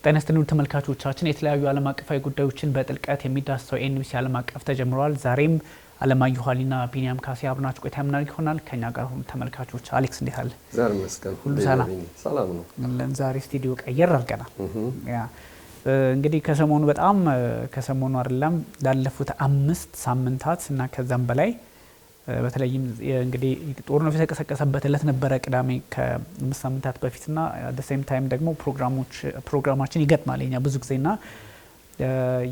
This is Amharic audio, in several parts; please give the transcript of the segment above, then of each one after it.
ጤና ይስጥልን ተመልካቾቻችን የተለያዩ ዓለም አቀፋዊ ጉዳዮችን በጥልቀት የሚዳስሰው ኤንቢሲ ዓለም አቀፍ ተጀምሯል። ዛሬም አለማየሁ ሀሊና ቢኒያም ካሴ አብናችሁ ቆይታ የምናደርግ ይሆናል። ከኛ ጋር ሁሉ ተመልካቾች አሌክስ እንዴት አለ? ዛሬ መስከን ሁሉ ሰላም ነው። ዛሬ ስቱዲዮ ቀየር አድርገናል። እንግዲህ ከሰሞኑ አይደለም ላለፉት 5 ሳምንታት እና ከዛም በላይ በተለይም እንግዲህ ጦርነቱ የተቀሰቀሰበት እለት ነበረ ቅዳሜ ከ5 ሳምንታት በፊትና አት ዘ ሴም ታይም ደግሞ ፕሮግራማችን ይገጥማል የኛ ብዙ ጊዜና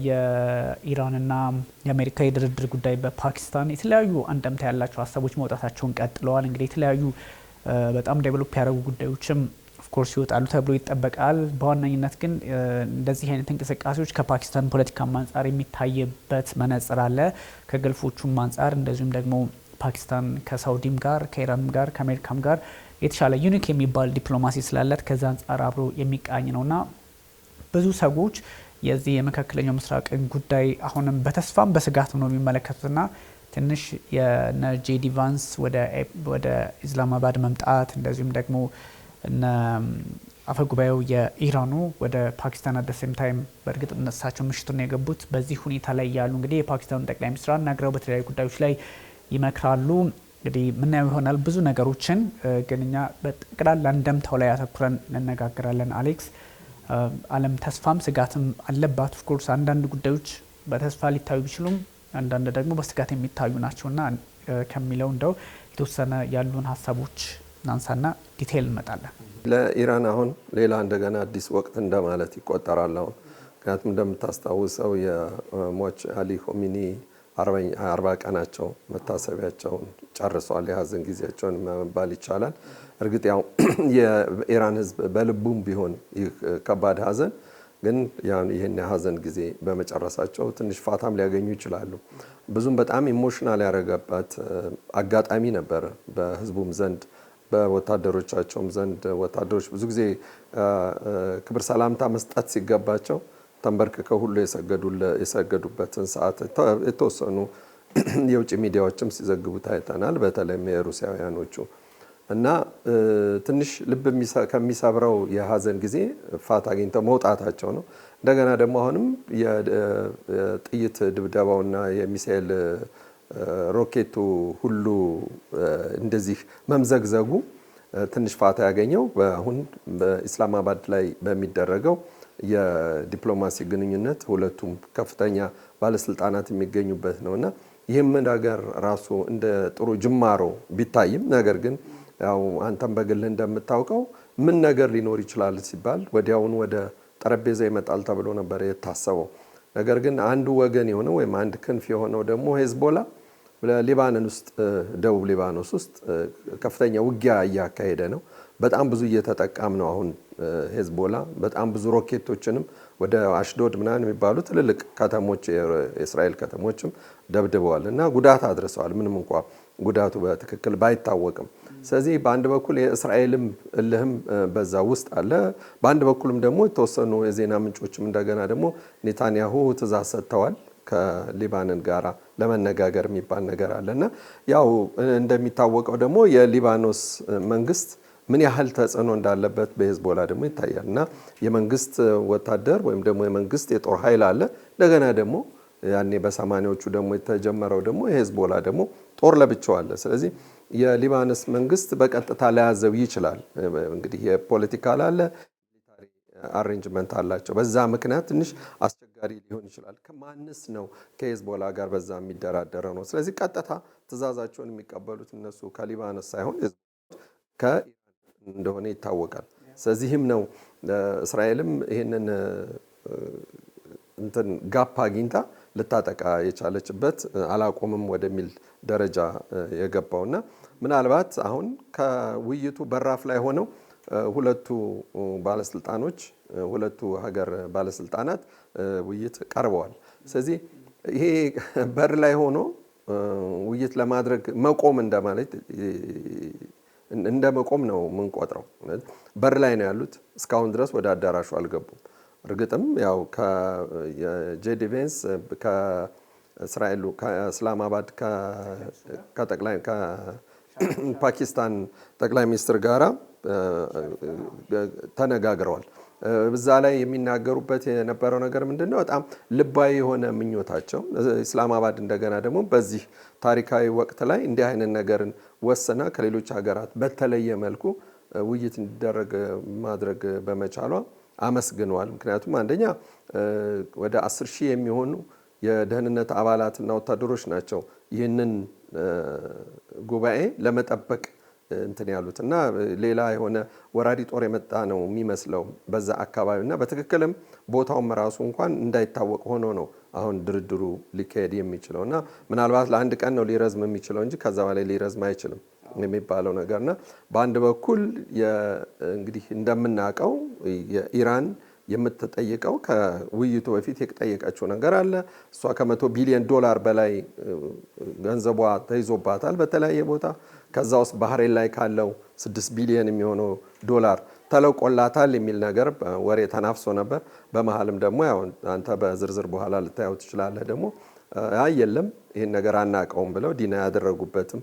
የኢራንና የአሜሪካ የድርድር ጉዳይ በፓኪስታን የተለያዩ አንደምታ ያላቸው ሀሳቦች መውጣታቸውን ቀጥለዋል። እንግዲህ የተለያዩ በጣም ዴቨሎፕ ያደረጉ ጉዳዮችም ኦፍ ኮርስ ይወጣሉ ተብሎ ይጠበቃል። በዋነኝነት ግን እንደዚህ አይነት እንቅስቃሴዎች ከፓኪስታን ፖለቲካ አንጻር የሚታይበት መነጽር አለ። ከገልፎቹም አንጻር እንደዚሁም ደግሞ ፓኪስታን ከሳውዲም ጋር ከኢራንም ጋር ከአሜሪካም ጋር የተሻለ ዩኒክ የሚባል ዲፕሎማሲ ስላላት ከዛ አንጻር አብሮ የሚቃኝ ነውና ብዙ ሰዎች የዚህ የመካከለኛው ምስራቅን ጉዳይ አሁንም በተስፋም በስጋት ነው የሚመለከቱትና ትንሽ የነ ጄዲ ቫንስ ወደ ኢስላማባድ መምጣት እንደዚሁም ደግሞ እነ አፈጉባኤው የኢራኑ ወደ ፓኪስታን አት ዘ ሴም ታይም በእርግጥ እነሳቸው ምሽቱን ነው የገቡት። በዚህ ሁኔታ ላይ ያሉ እንግዲህ የፓኪስታኑ ጠቅላይ ሚኒስትር አናግረው በተለያዩ ጉዳዮች ላይ ይመክራሉ። እንግዲህ ምናየው ይሆናል ብዙ ነገሮችን ግን እኛ በጠቅላላ እንደምታው ላይ አተኩረን እንነጋገራለን። አሌክስ ዓለም ተስፋም ስጋትም አለባት። ኦፍ ኮርስ አንዳንድ ጉዳዮች በተስፋ ሊታዩ ቢችሉም አንዳንድ ደግሞ በስጋት የሚታዩ ናቸውና ከሚለው እንደው የተወሰነ ያሉን ሀሳቦች ናንሳና ዲቴይል እንመጣለን። ለኢራን አሁን ሌላ እንደገና አዲስ ወቅት እንደማለት ይቆጠራል። አሁን ምክንያቱም እንደምታስታውሰው የሟች አሊ ሆሚኒ 40 ቀናቸው መታሰቢያቸውን ጨርሰዋል። የሀዘን ጊዜያቸውን መባል ይቻላል። እርግጥ ያው የኢራን ሕዝብ በልቡም ቢሆን ከባድ ሀዘን ግን ይህን የሀዘን ጊዜ በመጨረሳቸው ትንሽ ፋታም ሊያገኙ ይችላሉ። ብዙም በጣም ኢሞሽናል ያደረገበት አጋጣሚ ነበረ በሕዝቡም ዘንድ በወታደሮቻቸውም ዘንድ ወታደሮች ብዙ ጊዜ ክብር ሰላምታ መስጠት ሲገባቸው ተንበርክከው ሁሉ የሰገዱበትን ሰዓት የተወሰኑ የውጭ ሚዲያዎችም ሲዘግቡ ታይተናል። በተለይም የሩሲያውያኖቹ እና ትንሽ ልብ ከሚሰብረው የሀዘን ጊዜ ፋታ አግኝተው መውጣታቸው ነው። እንደገና ደግሞ አሁንም የጥይት ድብደባውና የሚሳኤል ሮኬቱ ሁሉ እንደዚህ መምዘግዘጉ ትንሽ ፋታ ያገኘው አሁን በኢስላማባድ ላይ በሚደረገው የዲፕሎማሲ ግንኙነት ሁለቱም ከፍተኛ ባለስልጣናት የሚገኙበት ነውና ይህም ነገር ራሱ እንደ ጥሩ ጅማሮ ቢታይም ነገር ግን ያው አንተም በግል እንደምታውቀው ምን ነገር ሊኖር ይችላል ሲባል ወዲያውኑ ወደ ጠረጴዛ ይመጣል ተብሎ ነበር የታሰበው። ነገር ግን አንዱ ወገን የሆነው ወይም አንድ ክንፍ የሆነው ደግሞ ሄዝቦላ ሊባኖስ ውስጥ ደቡብ ሊባኖስ ውስጥ ከፍተኛ ውጊያ እያካሄደ ነው። በጣም ብዙ እየተጠቃም ነው። አሁን ሄዝቦላ በጣም ብዙ ሮኬቶችንም ወደ አሽዶድ ምናምን የሚባሉ ትልልቅ ከተሞች የእስራኤል ከተሞችም ደብድበዋል እና ጉዳት አድርሰዋል። ምንም እንኳ ጉዳቱ በትክክል ባይታወቅም። ስለዚህ በአንድ በኩል የእስራኤልም እልህም በዛ ውስጥ አለ። በአንድ በኩልም ደግሞ የተወሰኑ የዜና ምንጮችም እንደገና ደግሞ ኔታንያሁ ትእዛዝ ሰጥተዋል ከሊባኖን ጋር ለመነጋገር የሚባል ነገር አለና ያው እንደሚታወቀው ደግሞ የሊባኖስ መንግስት ምን ያህል ተጽዕኖ እንዳለበት በሄዝቦላ ደግሞ ይታያል እና የመንግስት ወታደር ወይም ደግሞ የመንግስት የጦር ኃይል አለ። እንደገና ደግሞ ያኔ በ80ዎቹ ደግሞ የተጀመረው ደግሞ የሄዝቦላ ደግሞ ጦር ለብቻው አለ። ስለዚህ የሊባኖስ መንግስት በቀጥታ ሊያዘው ይችላል። እንግዲህ የፖለቲካል አለ ሚሊታሪ አሬንጅመንት አላቸው። በዛ ምክንያት ትንሽ አስቸጋሪ ሊሆን ይችላል። ከማንስ ነው ከሄዝቦላ ጋር በዛ የሚደራደረው ነው። ስለዚህ ቀጥታ ትእዛዛቸውን የሚቀበሉት እነሱ ከሊባኖስ ሳይሆን ከኢራን እንደሆነ ይታወቃል። ስለዚህም ነው እስራኤልም ይህንን ጋፕ አግኝታ ልታጠቃ የቻለችበት አላቆምም ወደሚል ደረጃ የገባውና ምናልባት አሁን ከውይይቱ በራፍ ላይ ሆነው ሁለቱ ሀገር ባለስልጣናት ውይይት ቀርበዋል። ስለዚህ ይሄ በር ላይ ሆኖ ውይይት ለማድረግ መቆም እንደማለት እንደ መቆም ነው የምንቆጥረው። በር ላይ ነው ያሉት። እስካሁን ድረስ ወደ አዳራሹ አልገቡም። እርግጥም ያው ከጄዲ ቫንስ ከእስራኤሉ ከእስላማባድ ከጠቅላይ ፓኪስታን ጠቅላይ ሚኒስትር ጋራ ተነጋግረዋል። በዛ ላይ የሚናገሩበት የነበረው ነገር ምንድነው? በጣም ልባዊ የሆነ ምኞታቸው ኢስላማባድ እንደገና ደግሞ በዚህ ታሪካዊ ወቅት ላይ እንዲህ አይነት ነገርን ወሰና ከሌሎች ሀገራት በተለየ መልኩ ውይይት እንዲደረግ ማድረግ በመቻሏ አመስግነዋል። ምክንያቱም አንደኛ ወደ 10,000 የሚሆኑ የደህንነት አባላትና ወታደሮች ናቸው ይህንን ጉባኤ ለመጠበቅ እንትን ያሉት እና ሌላ የሆነ ወራሪ ጦር የመጣ ነው የሚመስለው በዛ አካባቢና በትክክልም ቦታውም ራሱ እንኳን እንዳይታወቅ ሆኖ ነው አሁን ድርድሩ ሊካሄድ የሚችለው እና ምናልባት ለአንድ ቀን ነው ሊረዝም የሚችለው እንጂ ከዛ በላይ ሊረዝም አይችልም የሚባለው ነገርና በአንድ በኩል እንግዲህ እንደምናውቀው የኢራን የምትጠይቀው ከውይይቱ በፊት የጠየቀችው ነገር አለ። እሷ ከ100 ቢሊዮን ዶላር በላይ ገንዘቧ ተይዞባታል በተለያየ ቦታ። ከዛ ውስጥ ባህሬን ላይ ካለው 6 ቢሊዮን የሚሆነው ዶላር ተለቆላታል የሚል ነገር ወሬ ተናፍሶ ነበር። በመሀልም ደግሞ ያው አንተ በዝርዝር በኋላ ልታየው ትችላለህ ደግሞ አይ የለም ይሄን ነገር አናውቀውም ብለው ዲና ያደረጉበትም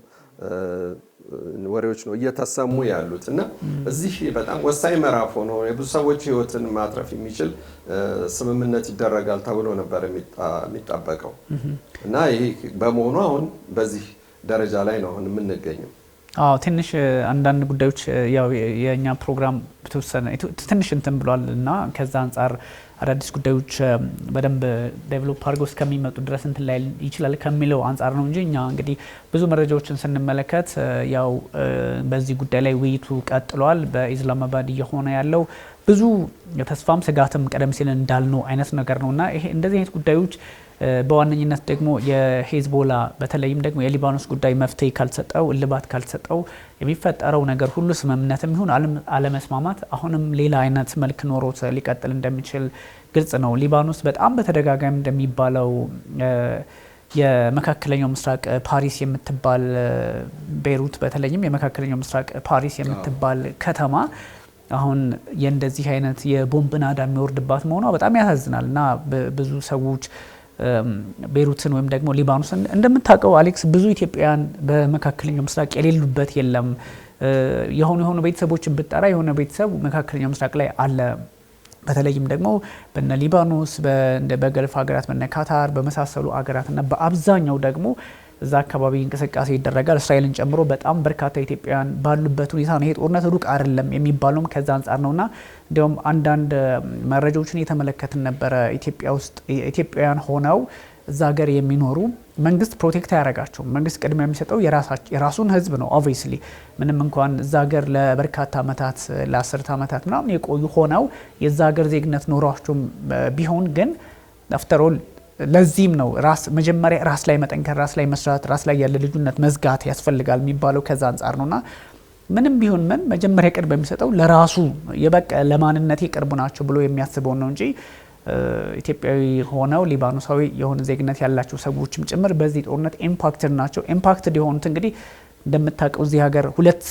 ወሬዎች ነው እየተሰሙ ያሉት እና እዚህ በጣም ወሳኝ ምዕራፍ ሆኖ የብዙ ሰዎች ህይወትን ማትረፍ የሚችል ስምምነት ይደረጋል ተብሎ ነበር የሚጠበቀው እና ይሄ በመሆኑ አሁን በዚህ ደረጃ ላይ ነው አሁን የምንገኘው። አዎ ትንሽ አንዳንድ ጉዳዮች ያው የኛ ፕሮግራም ትንሽ እንትን ብሏል እና ከዛ አንፃር አዳዲስ ጉዳዮች በደንብ ዴቨሎፕ አድርገው እስከሚመጡ ድረስ እንትን ላይ ይችላል ከሚለው አንፃር ነው እንጂ እኛ እንግዲህ ብዙ መረጃዎችን ስንመለከት ያው በዚህ ጉዳይ ላይ ውይይቱ ቀጥሏል። በኢስላማባድ እየሆነ ያለው ብዙ ተስፋም ስጋትም ቀደም ሲል እንዳልነው አይነት ነገር ነውና ይሄ እንደዚህ አይነት ጉዳዮች በዋነኝነት ደግሞ የሄዝቦላ በተለይም ደግሞ የሊባኖስ ጉዳይ መፍትሄ ካልተሰጠው እልባት ካልተሰጠው የሚፈጠረው ነገር ሁሉ ስምምነትም ይሁን አለመስማማት አሁንም ሌላ አይነት መልክ ኖሮት ሊቀጥል እንደሚችል ግልጽ ነው። ሊባኖስ በጣም በተደጋጋሚ እንደሚባለው የመካከለኛው ምስራቅ ፓሪስ የምትባል ቤይሩት በተለይም የመካከለኛው ምስራቅ ፓሪስ የምትባል ከተማ አሁን የእንደዚህ አይነት የቦምብ ናዳ የሚወርድባት መሆኗ በጣም ያሳዝናል እና ብዙ ሰዎች ቤይሩትን ወይም ደግሞ ሊባኖስን እንደምታውቀው አሌክስ ብዙ ኢትዮጵያውያን በመካከለኛው ምስራቅ የሌሉበት የለም። የሆኑ ቤተሰቦችን ብጠራ የሆነ ቤተሰብ መካከለኛው ምስራቅ ላይ አለ። በተለይም ደግሞ በነ ሊባኖስ በገልፍ ሀገራት በነ ካታር በመሳሰሉ ሀገራትና በአብዛኛው ደግሞ እዛ አካባቢ እንቅስቃሴ ይደረጋል እስራኤልን ጨምሮ በጣም በርካታ ኢትዮጵያውያን ባሉበት ሁኔታ ነው። ይሄ ጦርነት ሩቅ አይደለም የሚባለውም ከዛ አንፃር ነውና እንዲያውም አንዳንድ መረጃዎችን የተመለከትን ነበረ። ኢትዮጵያ ውስጥ ኢትዮጵያውያን ሆነው እዛ ሀገር የሚኖሩ መንግስት ፕሮቴክት ያደርጋቸው መንግስት ቅድሚያ የሚሰጠው የራሱን ህዝብ ነው። ኦብቪየስሊ ምንም እንኳን እዛ ሀገር ለበርካታ ዓመታት ለ10 ዓመታት ምናምን የቆዩ ሆነው የዛ ሀገር ዜግነት ኖሯቸው ቢሆን ግን አፍተር ኦል ለዚህም ነው መጀመሪያ ራስ ላይ መጠንከር ራስ ላይ መስራት ራስ ላይ ያለ ልዩነት መዝጋት ያስፈልጋል የሚባለው ከዛ አንፃር ነውና ምንም ቢሆን ምን መጀመሪያ ቅድም የሚሰጠው ለራሱ የበቃ ለማንነቴ ቅርቡ ናቸው ብሎ የሚያስበው ነው እንጂ ኢትዮጵያዊ ሆነው ሊባኖሳዊ የሆነ ዜግነት ያላቸው ሰዎችም ጭምር በዚህ ጦርነት ኢምፓክትድ ናቸው። ኢምፓክትድ የሆኑት እንግዲህ እንደምታውቀው እዚህ ሀገር ሁለት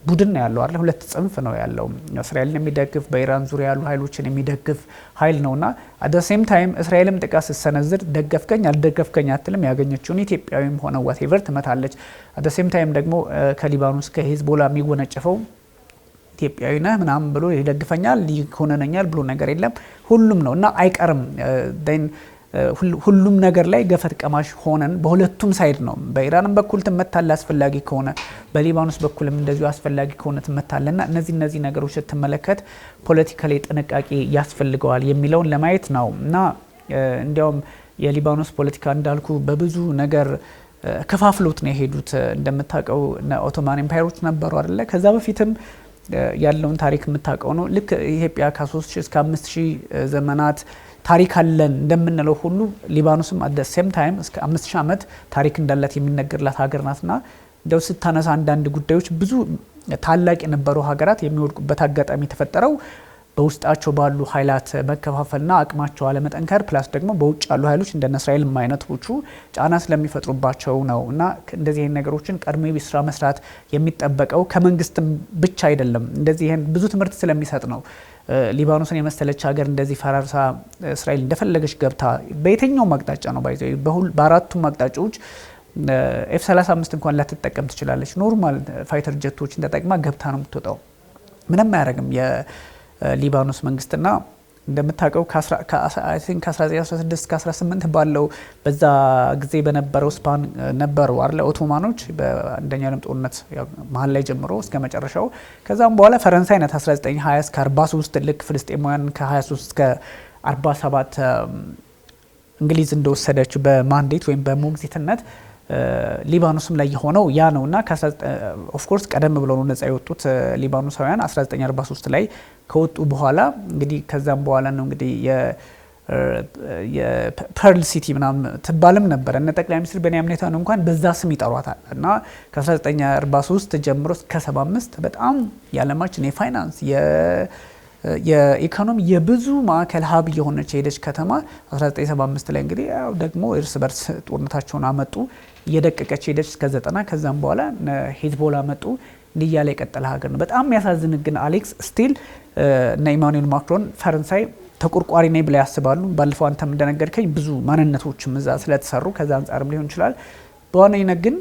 ቡድን ነው ያለው አይደል? ሁለት ጽንፍ ነው ያለው። እስራኤልን የሚደግፍ በኢራን ዙሪያ ያሉ ኃይሎችን የሚደግፍ ኃይል ነውና አት ዘ ሴም ታይም እስራኤልም ጥቃት ስትሰነዝር ደገፍከኝ አልደገፍከኝ አትልም። ያገኘችውን ኢትዮጵያዊም ሆነ ዋቴቨር ትመታለች። አት ዘ ሴም ታይም ደግሞ ከሊባኖስ ከሂዝቦላ የሚወነጨፈው ኢትዮጵያዊ ነህ ምናምን ብሎ ይደግፈኛል ይኮነነኛል ብሎ ነገር የለም። ሁሉም ነው እና አይቀርም ሁሉም ነገር ላይ ገፈት ቀማሽ ሆነን በሁለቱም ሳይድ ነው። በኢራንም በኩል ትመታለ አስፈላጊ ከሆነ በሊባኖስ በኩልም እንደዚሁ አስፈላጊ ከሆነ ትመታለና እነዚህ ነገሮች ስትመለከት ፖለቲካሊ ጥንቃቄ ያስፈልገዋል የሚለውን ለማየት ነው እና እንዲያውም የሊባኖስ ፖለቲካ እንዳልኩ በብዙ ነገር ከፋፍሎት ነው የሄዱት። እንደምታውቀው ኦቶማን ኤምፓየሮች ነበሩ አይደለ? ከዛ በፊትም ያለውን ታሪክ የምታውቀው ነው። ልክ ኢትዮጵያ ከ3000 እስከ 5000 ዘመናት ታሪክ አለን እንደምንለው ሁሉ ሊባኖስም አት ዘ ሴም ታይም እስከ 5000 ዓመት ታሪክ እንዳላት የሚነገርላት ሀገር ናትና እንደው ስታነሳ አንዳንድ ጉዳዮች ብዙ ታላቅ የነበሩ ሀገራት የሚወድቁበት አጋጣሚ ተፈጠረው በውስጣቸው ባሉ ኃይላት መከፋፈልና አቅማቸው አለመጠንከር ፕላስ ደግሞ በውጭ ያሉ ኃይሎች እንደነ እስራኤል አይነቶቹ ጫና ስለሚፈጥሩባቸው ነው እና እንደዚህ አይነት ነገሮችን ቀድሞ ስራ መስራት የሚጠበቀው ከመንግስትም ብቻ አይደለም። እንደዚህ ብዙ ትምህርት ስለሚሰጥ ነው። ሊባኖስን የመሰለች ሀገር እንደዚህ ፈራርሳ እስራኤል እንደፈለገች ገብታ በየትኛው አቅጣጫ ነው በአራቱም አቅጣጫዎች F-35 እንኳን ላትጠቀም ትችላለች። ኖርማል ፋይተር ጀቶችን ተጠቅማ ገብታ ነው የምትወጣው። ምንም አያደርግም ሊባኖስ መንግስትና እንደምታውቀው ከ1916 እስከ 18 ባለው በዛ ጊዜ በነበረው ስፓን ነበሩ አይደል ኦቶማኖች በአንደኛው ዓለም ጦርነት መሀል ላይ ጀምሮ እስከ መጨረሻው። ከዛም በኋላ ፈረንሳይ ናት 1920 እስከ 43 ልክ ፍልስጤማውያን ከ23 እስከ 47 እንግሊዝ እንደወሰደችው በማንዴት ወይም በሞግዚትነት ሊባኖስም ላይ የሆነው ያ ነውና ኦፍ ኮርስ ቀደም ብሎ ነው ነጻ የወጡት ሊባኖሳውያን 1943 ላይ ከወጡ በኋላ እንግዲህ ከዛም በኋላ ነው እንግዲህ የፐርል ሲቲ ምናምን ትባልም ነበር። እነ ጠቅላይ ሚኒስትር ቤንያሚን ኔታንያሁ እንኳን በዛ ስም ይጠሯታል እና ከ1943 ጀምሮ እስከ 75 በጣም የዓለማችን የፋይናንስ የኢኮኖሚ የብዙ ማዕከል ሀብ የሆነች የሄደች ከተማ 1975 ላይ እንግዲህ ያው ደግሞ እርስ በርስ ጦርነታቸውን አመጡ። እየደቀቀች ሄደች እስከ 90 ከዛም በኋላ ሂዝቦላ መጡ። እንዲህ እያለ የቀጠለ ሀገር ነው። በጣም የሚያሳዝን ግን አሌክስ ስቲል እና ኢማኑኤል ማክሮን ፈረንሳይ ተቆርቋሪ ነኝ ብላ ያስባሉ። ባለፈው አንተም እንደነገርከኝ ብዙ ማንነቶችም እዛ ስለተሰሩ ከዛ አንጻርም ሊሆን ይችላል። በዋነኝነት ግን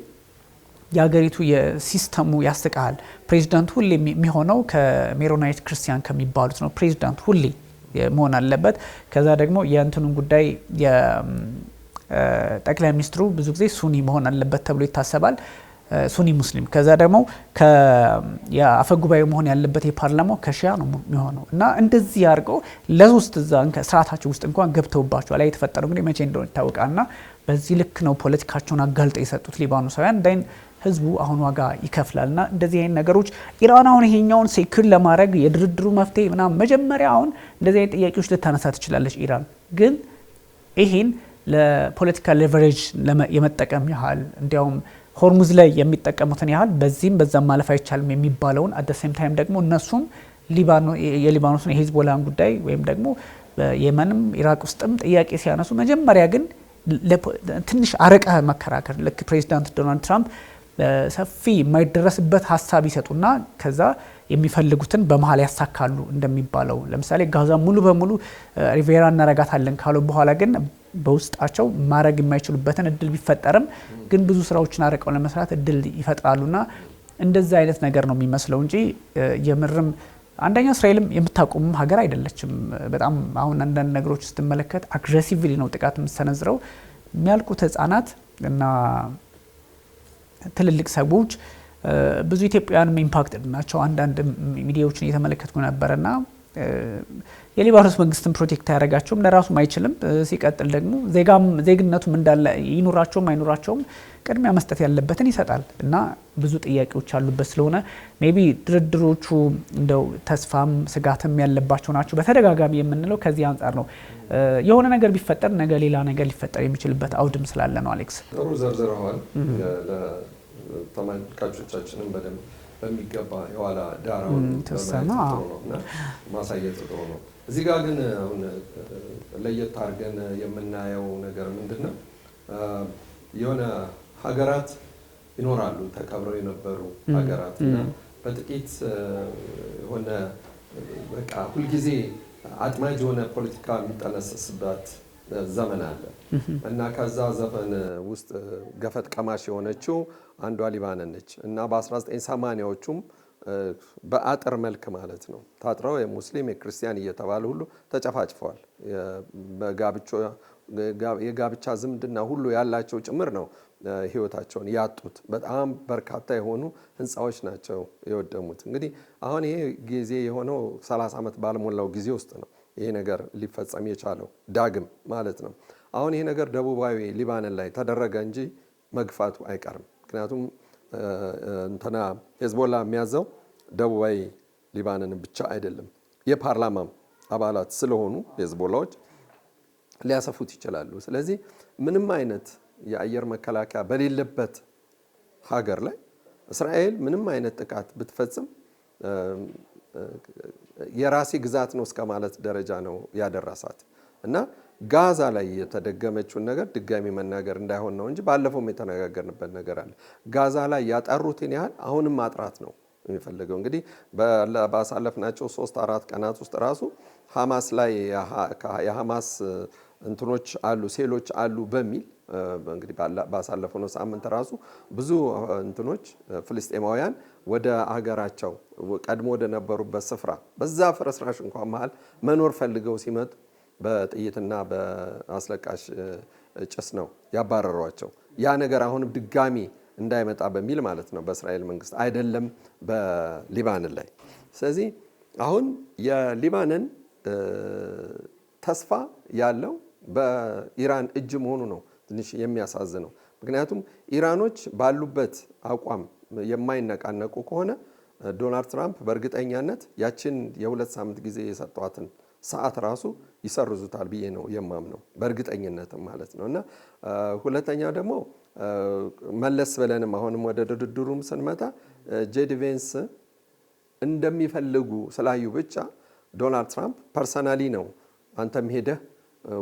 የሀገሪቱ የሲስተሙ ያስቃል። ፕሬዚዳንት ሁሌ የሚሆነው ከሜሮናይት ክርስቲያን ከሚባሉት ነው። ፕሬዚዳንት ሁሌ መሆን አለበት። ከዛ ደግሞ የእንትኑን ጉዳይ ጠቅላይ ሚኒስትሩ ብዙ ጊዜ ሱኒ መሆን አለበት ተብሎ ይታሰባል። ሱኒ ሙስሊም። ከዛ ደግሞ የአፈ ጉባኤ መሆን ያለበት የፓርላማው ከሺያ ነው የሚሆነው እና እንደዚህ አድርገው ለሶስት እዛ ስርዓታቸው ውስጥ እንኳን ገብተውባቸዋል። ላይ የተፈጠረው እንግዲህ መቼ እንደሆነ ይታወቃልና በዚህ ልክ ነው ፖለቲካቸውን አጋልጠው የሰጡት ሊባኖሳውያን። ዳይን ህዝቡ አሁን ዋጋ ይከፍላልና እንደዚህ አይነት ነገሮች ኢራን አሁን ይሄኛውን ሴኩር ለማድረግ የድርድሩ መፍትሄ ምናምን መጀመሪያ አሁን እንደዚህ አይነት ጥያቄዎች ልታነሳ ትችላለች ኢራን። ግን ይሄን ለፖለቲካ ሌቨሬጅ የመጠቀም ያህል እንዲያውም ሆርሙዝ ላይ የሚጠቀሙትን ያህል በዚህም በዛም ማለፍ አይቻልም የሚባለውን አት ዘ ሴም ታይም ደግሞ እነሱም የሊባኖስን የሂዝቦላን ጉዳይ ወይም ደግሞ የመንም ኢራቅ ውስጥም ጥያቄ ሲያነሱ መጀመሪያ ግን ትንሽ አረቀ መከራከር ልክ ፕሬዚዳንት ዶናልድ ትራምፕ ሰፊ የማይደረስበት ሀሳብ ይሰጡና ከዛ የሚፈልጉትን በመሀል ያሳካሉ እንደሚባለው። ለምሳሌ ጋዛ ሙሉ በሙሉ ሪቬራ እናረጋታለን ካሉ በኋላ ግን በውስጣቸው ማድረግ የማይችሉበትን እድል ቢፈጠርም ግን ብዙ ስራዎችን አርቀው ለመስራት እድል ይፈጥራሉና እንደዛ አይነት ነገር ነው የሚመስለው እንጂ የምርም አንደኛ እስራኤልም የምታቆም ሀገር አይደለችም። በጣም አሁን አንዳንድ ነገሮች ስትመለከት አግሬሲቭሊ ነው ጥቃት የምትሰነዝረው። የሚያልቁት ህጻናት እና ትልልቅ ሰዎች ብዙ ኢትዮጵያውያንም ኢምፓክትድ ናቸው። አንዳንድ ሚዲያዎችን እየተመለከትኩ ነበርና የሊባኖስ መንግስትን ፕሮቴክት ያደርጋቸውም ለራሱም አይችልም። ሲቀጥል ደግሞ ዜግነቱም እንዳለ ይኑራቸውም አይኑራቸውም ቅድሚያ መስጠት ያለበትን ይሰጣል እና ብዙ ጥያቄዎች ያሉበት ስለሆነ ሜቢ ድርድሮቹ እንደው ተስፋም ስጋትም ያለባቸው ናቸው። በተደጋጋሚ የምንለው ከዚህ አንጻር ነው። የሆነ ነገር ቢፈጠር ነገ ሌላ ነገር ሊፈጠር የሚችልበት አውድም ስላለ ነው። አሌክስ ጥሩ ዘርዝረዋል። ለተመልካቾቻችንም በደንብ በሚገባ የኋላ ዳራውን ማሳየት ጥሩ ነው። እዚህ ጋር ግን አሁን ለየት አድርገን የምናየው ነገር ምንድን ነው? የሆነ ሀገራት ይኖራሉ ተከብረው የነበሩ ሀገራት እና በጥቂት የሆነ በቃ ሁልጊዜ አጥማጅ የሆነ ፖለቲካ የሚጠነሰስበት ዘመን አለ እና ከዛ ዘመን ውስጥ ገፈት ቀማሽ የሆነችው አንዷ ሊባኖስ ነች እና በ1980ዎቹም በአጥር መልክ ማለት ነው ታጥረው የሙስሊም የክርስቲያን እየተባለ ሁሉ ተጨፋጭፈዋል። የጋብቻ ዝምድና ሁሉ ያላቸው ጭምር ነው ህይወታቸውን ያጡት። በጣም በርካታ የሆኑ ህንፃዎች ናቸው የወደሙት። እንግዲህ አሁን ይሄ ጊዜ የሆነው 30 ዓመት ባልሞላው ጊዜ ውስጥ ነው ይሄ ነገር ሊፈጸም የቻለው ዳግም ማለት ነው። አሁን ይሄ ነገር ደቡባዊ ሊባኖስ ላይ ተደረገ እንጂ መግፋቱ አይቀርም። ምክንያቱም እንትና ሂዝቦላ የሚያዘው ደቡባዊ ሊባኖስን ብቻ አይደለም፣ የፓርላማም አባላት ስለሆኑ ሂዝቦላዎች ሊያሰፉት ይችላሉ። ስለዚህ ምንም አይነት የአየር መከላከያ በሌለበት ሀገር ላይ እስራኤል ምንም አይነት ጥቃት ብትፈጽም የራሴ ግዛት ነው እስከ ማለት ደረጃ ነው ያደረሳት እና ጋዛ ላይ የተደገመችውን ነገር ድጋሚ መናገር እንዳይሆን ነው እንጂ ባለፈውም የተነጋገርንበት ነገር አለ። ጋዛ ላይ ያጠሩትን ያህል አሁንም ማጥራት ነው የሚፈልገው። እንግዲህ ባሳለፍናቸው 3-4 ቀናት ውስጥ ራሱ ሐማስ ላይ የሐማስ እንትኖች አሉ ሴሎች አሉ በሚል እንግዲህ ባሳለፈው ነው ሳምንት ራሱ ብዙ እንትኖች ፍልስጤማውያን ወደ ሀገራቸው ቀድሞ ወደ ነበሩበት ስፍራ በዛ ፍርስራሽ እንኳን መሃል መኖር ፈልገው ሲመጡ በጥይትና በአስለቃሽ ጭስ ነው ያባረሯቸው። ያ ነገር አሁንም ድጋሚ እንዳይመጣ በሚል ማለት ነው በእስራኤል መንግስት አይደለም በሊባን ላይ። ስለዚህ አሁን የሊባንን ተስፋ ያለው በኢራን እጅ መሆኑ ነው ትንሽ የሚያሳዝነው። ምክንያቱም ኢራኖች ባሉበት አቋም የማይነቃነቁ ከሆነ ዶናልድ ትራምፕ በእርግጠኛነት ያችን የ2 ሳምንት ጊዜ የሰጧትን ሰዓት ራሱ ይሰርዙታል ብዬ ነው የማምነው በእርግጠኝነትም ማለት ነው። እና ሁለተኛው ደግሞ መለስ ብለንም አሁንም ወደ ድርድሩም ስንመጣ ጄዲ ቬንስ እንደሚፈልጉ ስላዩ ብቻ ዶናልድ ትራምፕ ፐርሰናሊ ነው አንተም ሄደህ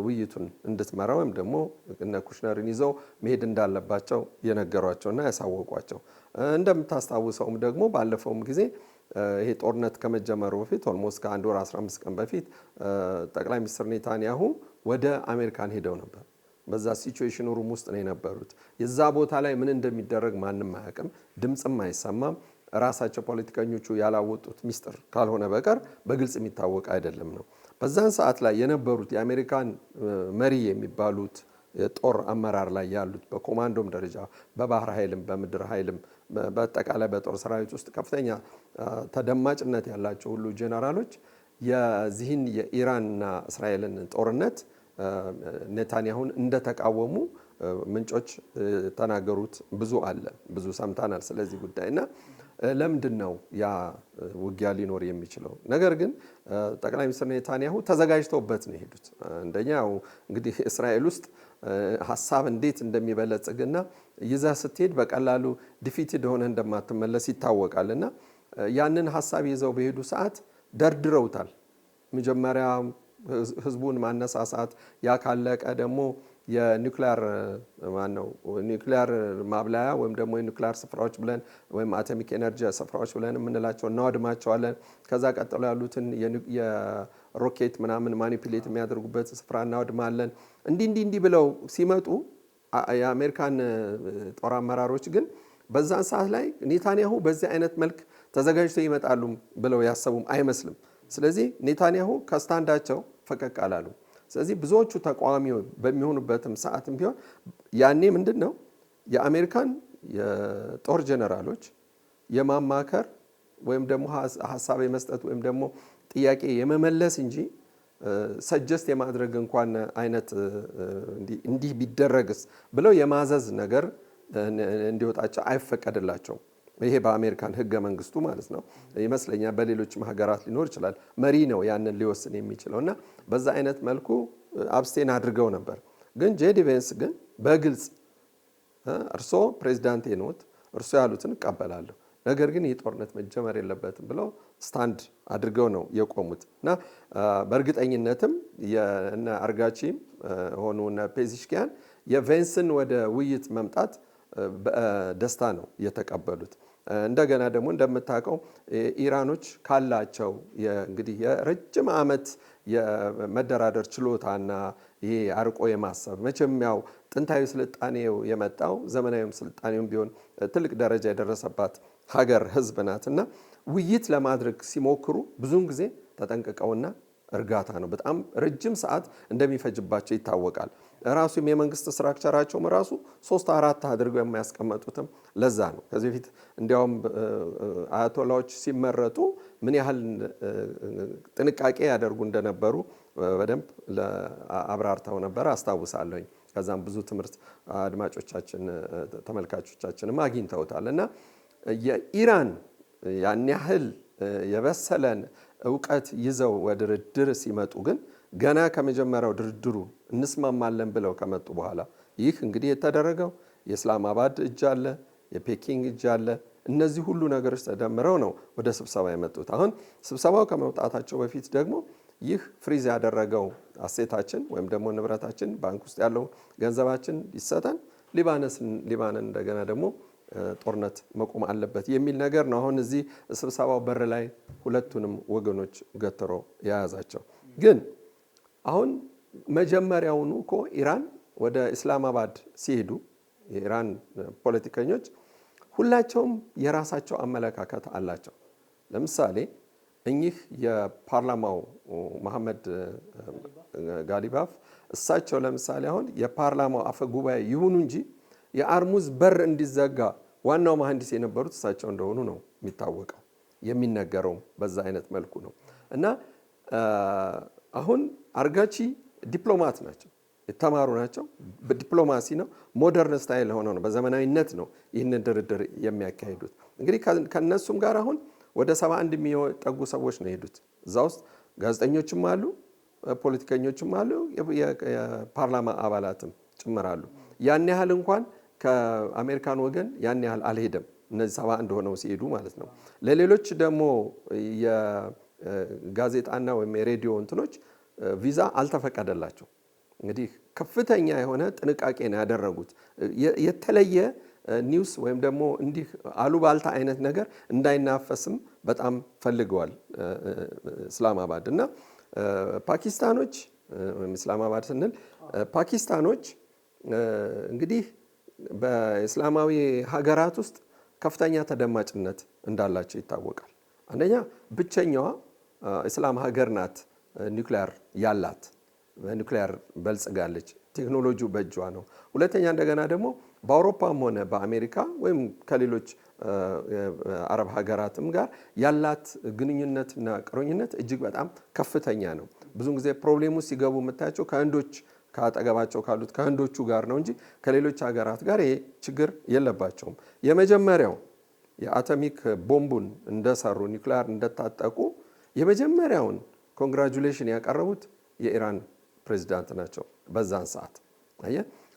ውይይቱን እንድትመራ ወይም ደግሞ እነ ኩሽነርን ይዘው መሄድ እንዳለባቸው የነገሯቸውና ያሳወቋቸው። እንደምታስታውሰውም ደግሞ ባለፈውም ጊዜ ይሄ ጦርነት ከመጀመሩ በፊት ኦልሞስት ከ1 ወር 15 ቀን በፊት ጠቅላይ ሚኒስትር ኔታንያሁ ወደ አሜሪካን ሄደው ነበር። በዛ ሲቹዌሽን ሩም ውስጥ ነው የነበሩት። የዛ ቦታ ላይ ምን እንደሚደረግ ማንም አያውቅም፣ ድምፅም አይሰማም። ራሳቸው ፖለቲከኞቹ ያላወጡት ሚስጥር ካልሆነ በቀር በግልጽ የሚታወቅ አይደለም ነው። በዛን ሰዓት ላይ የነበሩት የአሜሪካን መሪ የሚባሉት የጦር አመራር ላይ ያሉት በኮማንዶም ደረጃ በባህር ኃይልም በምድር ኃይልም በአጠቃላይ በጦር ሰራዊት ውስጥ ከፍተኛ ተደማጭነት ያላቸው ሁሉ ጄኔራሎች የዚህን የኢራንና እስራኤልን ጦርነት ኔታንያሁን እንደተቃወሙ ምንጮች ተናገሩት። ብዙ አለ፣ ብዙ ሰምተናል ስለዚህ ጉዳይና ለምንድን ነው ያ ውጊያ ሊኖር የሚችለው? ነገር ግን ጠቅላይ ሚኒስትር ኔታንያሁ ተዘጋጅተውበት ነው የሄዱት። አንደኛው እንግዲህ እስራኤል ውስጥ ሀሳብ እንዴት እንደሚበለጽግና ይዛ ስትሄድ በቀላሉ ዲፊትድ ሆነ እንደማትመለስ ይታወቃልና ያንን ሀሳብ ይዘው በሄዱ ሰዓት ደርድረውታል። መጀመሪያ ህዝቡን ማነሳሳት፣ ያ ካለቀ ደግሞ የኒውክሊየር ኒውክሊየር ማብላያ ወይም ደግሞ የኒውክሊየር ስፍራዎች ብለን ወይም አቶሚክ ኤነርጂ ስፍራዎች ብለን የምንላቸው እናወድማቸዋለን። ከዛ ቀጥሎ ያሉትን የሮኬት ምናምን ማኒፕሌት የሚያደርጉበት ስፍራ እናወድማለን። እንዲህ ብለው ሲመጡ የአሜሪካን ጦር አመራሮች ግን በዛን ሰዓት ላይ ኔታንያሁ በዚህ አይነት መልክ ተዘጋጅተው ይመጣሉ ብለው ያሰቡም አይመስልም። ስለዚህ ኔታንያሁ ከስታንዳቸው ፈቀቅ አላሉ። ስለዚህ ብዙዎቹ ተቃዋሚ በሚሆኑበትም ሰዓትም ቢሆን ያኔ ምንድን ነው የአሜሪካን የጦር ጀነራሎች የማማከር ወይም ደግሞ ሀሳብ የመስጠት ወይም ደግሞ ጥያቄ የመመለስ እንጂ ሰጀስት የማድረግ እንኳን አይነት እንዲህ ቢደረግስ ብለው የማዘዝ ነገር እንዲወጣቸው አይፈቀድላቸውም። ይሄ በአሜሪካን ህገ መንግስቱ ማለት ነው ይመስለኛል። በሌሎችም ሀገራት ሊኖር ይችላል። መሪ ነው ያንን ሊወስን የሚችለው እና በዛ አይነት መልኩ አብስቴን አድርገው ነበር። ግን ጄዲ ቬንስ ግን በግልጽ እርሶ ፕሬዚዳንቴ ኖት፣ እርሶ ያሉትን እቀበላለሁ፣ ነገር ግን ይህ ጦርነት መጀመር የለበትም ብለው ስታንድ አድርገው ነው የቆሙት እና በእርግጠኝነትም የነ አርጋቺም ሆኑ እነ ፔዚሽኪያን የቬንስን ወደ ውይይት መምጣት በደስታ ነው የተቀበሉት። እንደገና ደግሞ እንደምታውቀው ኢራኖች ካላቸው እንግዲህ የረጅም ዓመት የመደራደር ችሎታና ይሄ አርቆ የማሰብ መቼም ያው ጥንታዊ ስልጣኔው የመጣው ዘመናዊም ስልጣኔውም ቢሆን ትልቅ ደረጃ የደረሰባት ሀገር ህዝብ ናትና ውይይት ለማድረግ ሲሞክሩ ብዙውን ጊዜ ተጠንቅቀውና እርጋታ ነው በጣም ረጅም ሰዓት እንደሚፈጅባቸው ይታወቃል። ራሱም የመንግስት ስትራክቸራቸውም ራሱ 3-4 አድርገው የሚያስቀምጡትም ለዛ ነው። ከዚህ በፊት እንዲያውም አያቶላዎች ሲመረጡ ምን ያህል ጥንቃቄ ያደርጉ እንደነበሩ በደንብ አብራርተው ነበር አስታውሳለሁኝ። ከዛም ብዙ ትምህርት አድማጮቻችን ተመልካቾቻችንም አግኝተውታል እና የኢራን ያን ያህል የበሰለን እውቀት ይዘው ወደ ድርድር ሲመጡ ግን ገና ከመጀመሪያው ድርድሩ እንስማማለን ብለው ከመጡ በኋላ ይህ እንግዲህ የተደረገው የእስላማባድ እጅ አለ፣ የፔኪንግ እጅ አለ። እነዚህ ሁሉ ነገሮች ተደምረው ነው ወደ ስብሰባ የመጡት። አሁን ስብሰባው ከመውጣታቸው በፊት ደግሞ ይህ ፍሪዝ ያደረገው አሴታችን ወይም ደግሞ ንብረታችን ባንክ ውስጥ ያለው ገንዘባችን ይሰጠን፣ ሊባንን እንደገና ደግሞ ጦርነት መቆም አለበት የሚል ነገር ነው። አሁን እዚህ ስብሰባው በር ላይ ሁለቱንም ወገኖች ገትሮ የያዛቸው ግን አሁን መጀመሪያውኑ እኮ ኢራን ወደ ኢስላማባድ ሲሄዱ የኢራን ፖለቲከኞች ሁላቸውም የራሳቸው አመለካከት አላቸው። ለምሳሌ እኚህ የፓርላማው መሐመድ ጋሊባፍ እሳቸው ለምሳሌ አሁን የፓርላማው አፈ ጉባኤ ይሁኑ እንጂ የአርሙዝ በር እንዲዘጋ ዋናው መሐንዲስ የነበሩት እሳቸው እንደሆኑ ነው የሚታወቀው። የሚነገረውም በዛ አይነት መልኩ ነው። እና አሁን አርጋቺ ዲፕሎማት ናቸው፣ የተማሩ ናቸው። በዲፕሎማሲ ነው፣ ሞደርን ስታይል ሆነው ነው፣ በዘመናዊነት ነው ይህንን ድርድር የሚያካሂዱት። እንግዲህ ከነሱም ጋር አሁን ወደ 71 የሚጠጉ ሰዎች ነው የሄዱት። እዛ ውስጥ ጋዜጠኞችም አሉ፣ ፖለቲከኞችም አሉ፣ የፓርላማ አባላትም ጭምራሉ። ያን ያህል እንኳን ከአሜሪካን ወገን ያን ያህል አልሄደም። እነዚህ 71 ሆነው ሲሄዱ ማለት ነው። ለሌሎች ደግሞ የጋዜጣና ወይም የሬዲዮ እንትኖች ቪዛ አልተፈቀደላቸው። እንግዲህ ከፍተኛ የሆነ ጥንቃቄ ነው ያደረጉት። የተለየ ኒውስ ወይም ደግሞ እንዲህ አሉባልታ አይነት ነገር እንዳይናፈስም በጣም ፈልገዋል እስላማባድ። እና ፓኪስታኖች ወይም እስላማባድ ስንል ፓኪስታኖች እንግዲህ በእስላማዊ ሀገራት ውስጥ ከፍተኛ ተደማጭነት እንዳላቸው ይታወቃል። አንደኛ ብቸኛዋ እስላም ሀገር ናት ኒውክሊየር ያላት፣ በኒውክሊየር በልጽጋለች፣ ቴክኖሎጂው በእጇ ነው። ሁለተኛ እንደገና ደግሞ በአውሮፓም ሆነ በአሜሪካ ወይም ከሌሎች አረብ ሀገራትም ጋር ያላት ግንኙነትና ቅርኝነት እጅግ በጣም ከፍተኛ ነው። ብዙ ጊዜ ፕሮብሌሙ ሲገቡ የምታያቸው ከህንዶች ከአጠገባቸው ካሉት ከህንዶቹ ጋር ነው እንጂ ከሌሎች ሀገራት ጋር ይሄ ችግር የለባቸውም። የመጀመሪያው የአቶሚክ ቦምቡን እንደሰሩ ኒውክሊየር እንደታጠቁ የመጀመሪያውን ኮንግራጁሌሽን ያቀረቡት የኢራን ፕሬዚዳንት ናቸው በዛን ሰዓት።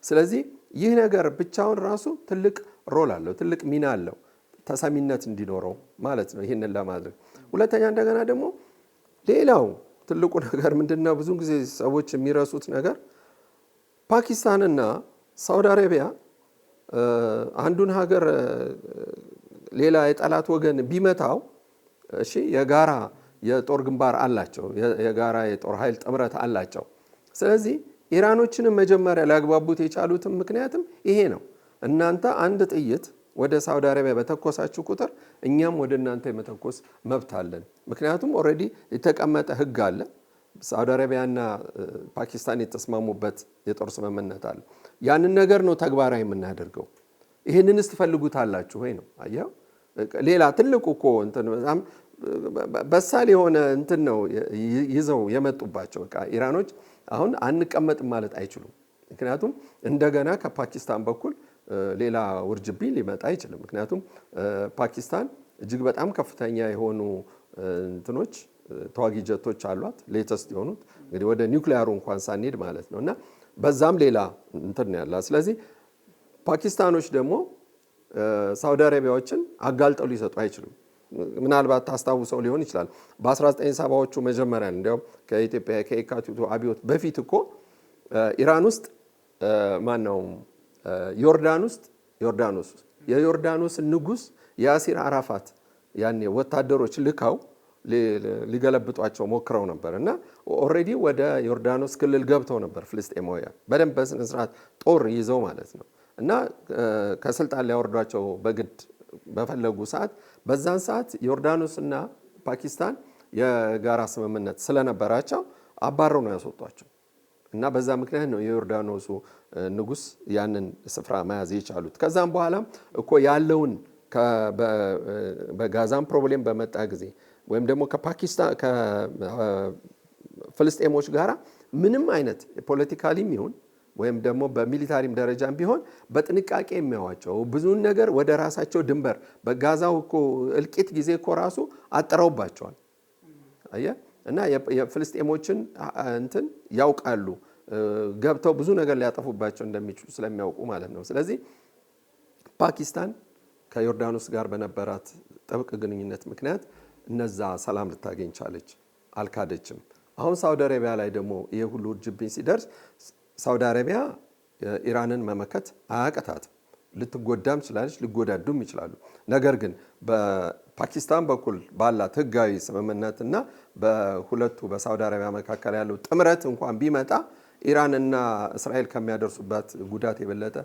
ስለዚህ ይህ ነገር ብቻውን ራሱ ትልቅ ሮል አለው፣ ትልቅ ሚና አለው፣ ተሰሚነት እንዲኖረው ማለት ነው ይህንን ለማድረግ። ሁለተኛ እንደገና ደግሞ ሌላው ትልቁ ነገር ምንድነው? ብዙ ጊዜ ሰዎች የሚረሱት ነገር ፓኪስታንና ሳውዲ አረቢያ አንዱን ሀገር ሌላ የጠላት ወገን ቢመታው እሺ የጋራ የጦር ግንባር አላቸው፣ የጋራ የጦር ኃይል ጥምረት አላቸው። ስለዚህ ኢራኖችንም መጀመሪያ ሊያግባቡት የቻሉትም ምክንያትም ይሄ ነው። እናንተ አንድ ጥይት ወደ ሳውዲ አረቢያ በተኮሳችሁ ቁጥር እኛም ወደ እናንተ የመተኮስ መብት አለን። ምክንያቱም ኦልሬዲ የተቀመጠ ህግ አለ። ሳውዲ አረቢያና ፓኪስታን የተስማሙበት የጦር ስምምነት አለ። ያንን ነገር ነው ተግባራዊ የምናደርገው። ይህንንስ ትፈልጉታላችሁ ወይ ነው? አየው ሌላ ትልቁ እኮ እንትን በጣም በሳል የሆነ እንትን ነው ይዘው የመጡባቸው። በቃ ኢራኖች አሁን አንቀመጥም ማለት አይችሉም። ምክንያቱም እንደገና ከፓኪስታን በኩል ሌላ ውርጅብኝ ሊመጣ አይችልም። ምክንያቱም ፓኪስታን እጅግ በጣም ከፍተኛ የሆኑ እንትኖች ተዋጊ ጀቶች አሏት፣ ሌተስት የሆኑት እንግዲህ ወደ ኒውክሊያሩ እንኳን ሳንሄድ ማለት ነው። እና በዛም ሌላ እንትን ነው ያላት። ስለዚህ ፓኪስታኖች ደግሞ ሳውዲ አረቢያዎችን አጋልጠው ሊሰጡ አይችሉም። ምናልባት ታስታውሰው ሊሆን ይችላል በ1970ዎቹ መጀመሪያ እንዲያውም ከኢትዮጵያ ከየካቲቱ አብዮት በፊት እኮ ኢራን ውስጥ ማነው የዮርዳኖስ ንጉስ ያሲር አራፋት ያኔ ወታደሮች ልካው ሊገለብጧቸው ሞክረው ነበር እና ኦልሬዲ ወደ ዮርዳኖስ ክልል ገብተው ነበር ፍልስጤማውያን በደንብ በስነ ስርዓት ጦር ይዘው ማለት ነው። እና ከስልጣን ሊያወርዷቸው በግድ በፈለጉ ሰዓት በዛን ሰዓት ዮርዳኖስና ፓኪስታን የጋራ ስምምነት ስለነበራቸው አባረው ነው ያስወጧቸው። እና በዛ ምክንያት ነው የዮርዳኖሱ ንጉስ ያንን ስፍራ መያዝ የቻሉት። ከዛም በኋላም እኮ ያለውን በጋዛም ፕሮብሌም በመጣ ጊዜ ወይም ደግሞ ከፓኪስታን ከፍልስጤሞች ጋራ ምንም አይነት ፖለቲካሊም ይሁን ወይም ደግሞ በሚሊታሪም ደረጃም ቢሆን በጥንቃቄ የሚያዋቸው ብዙውን ነገር ወደ ራሳቸው ድንበር በጋዛው እኮ እልቂት ጊዜ እኮ ራሱ አጥረውባቸዋል። አየ እና የፍልስጤሞችን እንትን ያውቃሉ፣ ገብተው ብዙ ነገር ሊያጠፉባቸው እንደሚችሉ ስለሚያውቁ ማለት ነው። ስለዚህ ፓኪስታን ከዮርዳኖስ ጋር በነበራት ጥብቅ ግንኙነት ምክንያት እነዛ ሰላም ልታገኝ ቻለች፣ አልካደችም። አሁን ሳውዲ አረቢያ ላይ ደግሞ ይሄ ሁሉ ውርጅብኝ ሲደርስ ሳውዲ አረቢያ ኢራንን መመከት አያቅታትም። ልትጎዳም ትችላለች፣ ሊጎዳዱም ይችላሉ። ነገር ግን በፓኪስታን በኩል ባላት ህጋዊ ስምምነትና በሁለቱ በሳውዲ አረቢያ መካከል ያለው ጥምረት እንኳን ቢመጣ ኢራንና እስራኤል ከሚያደርሱባት ጉዳት የበለጠ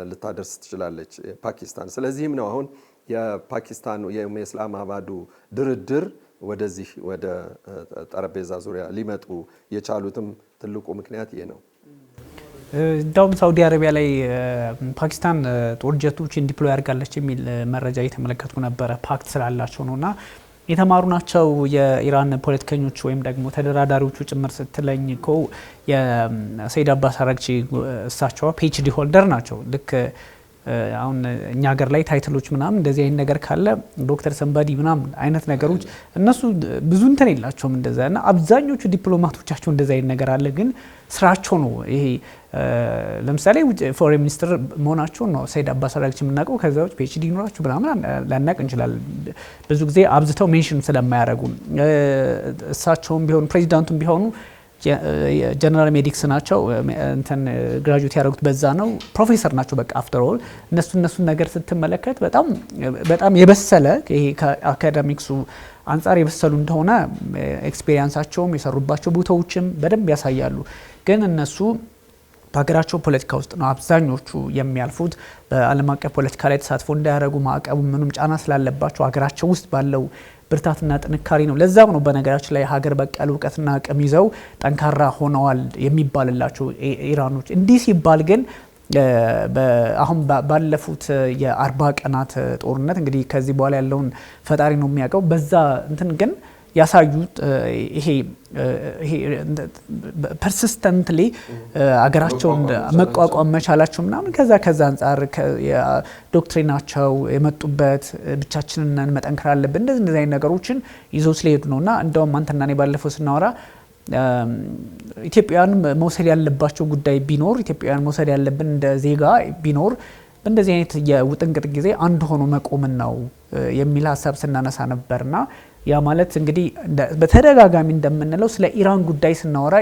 ልታደርስ ትችላለች ፓኪስታን። ስለዚህም ነው አሁን የፓኪስታን የኢስላማባዱ ድርድር ወደዚህ ወደ ጠረጴዛ ዙሪያ ሊመጡ የቻሉትም ትልቁ ምክንያት ይሄ ነው። እንዳውም ሳውዲ አረቢያ ላይ ፓኪስታን ጦር ጀቶችን ዲፕሎይ አድርጋለች የሚል መረጃ እየተመለከትኩ ነበረ። ፓክት ስላላቸው ነውና የተማሩ ናቸው የኢራን ፖለቲከኞች ወይም ደግሞ ተደራዳሪዎቹ ጭምር ስትለኝ እኮ የሰይድ አባስ አራግቺ እሳቸው ፒኤችዲ ሆልደር ናቸው። ልክ አሁን እኛ ሀገር ላይ ታይትሎች ምናምን እንደዚህ አይነት ነገር ካለ ዶክተር ሰንባዲ ምናምን አይነት ነገሮች እነሱ ብዙ እንትን የላቸውም እንደዛ እና አብዛኞቹ ዲፕሎማቶቻቸው እንደዛ አይነት ነገር አለ። ግን ስራቸው ነው ይሄ። ለምሳሌ ፎሬን ሚኒስትር መሆናቸው ነው ሰይድ አባስ አራግቺ የምናውቀው። ከዛ ውጭ ፒኤችዲ ይኖራቸው ምናምን ላናቅ እንችላለን። ብዙ ጊዜ አብዝተው ሜንሽን ስለማያደርጉ እሳቸውም ቢሆኑ ፕሬዚዳንቱም ቢሆኑ ጀነራል ሜዲክስ ናቸው። እንትን ግራጁዌት ያደረጉት በዛ ነው። ፕሮፌሰር ናቸው። በቃ አፍተር ኦል እነሱን ነገር ስትመለከት በጣም የበሰለ ይሄ ከአካዳሚክሱ አንጻር የበሰሉ እንደሆነ ኤክስፔሪንሳቸውም የሰሩባቸው ቦታዎችም በደንብ ያሳያሉ። ግን እነሱ በሀገራቸው ፖለቲካ ውስጥ ነው አብዛኞቹ የሚያልፉት። በዓለም አቀፍ ፖለቲካ ላይ ተሳትፎ እንዳያደርጉ ማዕቀቡ ምንም ጫና ስላለባቸው ሀገራቸው ውስጥ ባለው ብርታትና ጥንካሬ ነው። ለዛም ነው በነገራችን ላይ ሀገር በቀል እውቀትና አቅም ይዘው ጠንካራ ሆነዋል የሚባልላቸው ኢራኖች። እንዲህ ሲባል ግን አሁን ባለፉት የ40 ቀናት ጦርነት እንግዲህ ከዚህ በኋላ ያለውን ፈጣሪ ነው የሚያውቀው። በዛ እንትን ግን ያሳዩት ይሄ ፐርሲስተንትሊ አገራቸውን መቋቋም መቻላቸው ምናምን ከዛ አንጻር ዶክትሪናቸው የመጡበት ብቻችንን መጠንከር አለብን እንደዚህ አይነት ነገሮችን ይዘው ስለሄዱ ነውና እንደውም አንተና እኔ ባለፈው ስናወራ ኢትዮጵያን መውሰድ ያለባቸው ጉዳይ ቢኖር ኢትዮጵያን መውሰድ ያለብን እንደ ዜጋ ቢኖር በእንደዚህ አይነት የውጥንቅጥ ጊዜ አንድ ሆኖ መቆምን ነው የሚል ሀሳብ ስናነሳ ነበርና ያ ማለት እንግዲህ በተደጋጋሚ እንደምንለው ስለ ኢራን ጉዳይ ስናወራ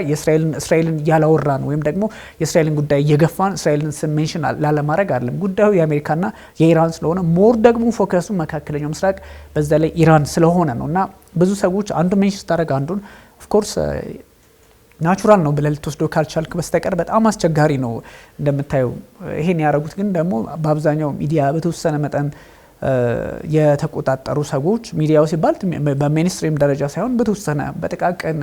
እስራኤልን ያላወራን ወይም ደግሞ የእስራኤልን ጉዳይ እየገፋን እስራኤልን ሜንሽን ላለማድረግ አይደለም። ጉዳዩ የአሜሪካና የኢራን ስለሆነ ሞር ደግሞ ፎከሱ መካከለኛው ምስራቅ በዛ ላይ ኢራን ስለሆነ ነውና ብዙ ሰዎች አንዱ ሜንሽን ስታደርግ አንዱን ኦፍ ኮርስ ናቹራል ነው ብለህ ልትወስደው ካልቻልክ በስተቀር በጣም አስቸጋሪ ነው እንደምታየው። ይሄን ያደረጉት ግን ደግሞ በአብዛኛው ሚዲያ በተወሰነ መጠን የተቆጣጠሩ ሰዎች ሚዲያው ሲባል በሜንስትሪም ደረጃ ሳይሆን በተወሰነ በጥቃቅን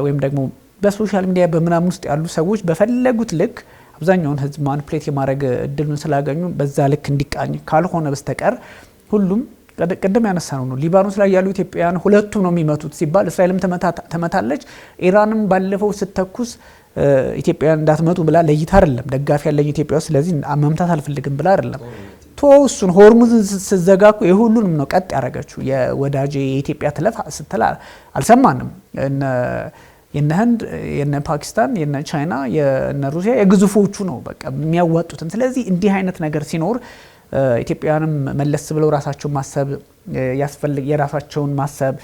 ወይም ደግሞ በሶሻል ሚዲያ በምናምን ውስጥ ያሉ ሰዎች በፈለጉት ልክ አብዛኛውን ሕዝብ ማኒፕሌት የማድረግ እድሉን ስላገኙ በዛ ልክ እንዲቃኝ ካልሆነ በስተቀር ሁሉም ቅድም ያነሳነው ነው። ሊባኖስ ላይ ያሉ ኢትዮጵያውያን ሁለቱም ነው የሚመቱት ሲባል እስራኤልም ተመታለች። ኢራንም ባለፈው ስተኩስ ኢትዮጵያውያን እንዳትመቱ ብላ ለይታ አይደለም ደጋፊ ያለኝ ኢትዮጵያ ውስጥ ስለዚህ መምታት አልፈልግም ብላ አይደለም ቶሱን ሆርሙዝን ስትዘጋኩ የሁሉንም ነው ቀጥ ያደረገችው። የወዳጄ የኢትዮጵያ ትለፍ ስትል አልሰማንም። የነ ህንድ የነ ፓኪስታን የነ ቻይና የነ ሩሲያ የግዙፎቹ ነው በቃ የሚያዋጡትን። ስለዚህ እንዲህ አይነት ነገር ሲኖር ኢትዮጵያውያንም መለስ ብለው ራሳቸውን ማሰብ ያስፈልግ የራሳቸውን ማሰብ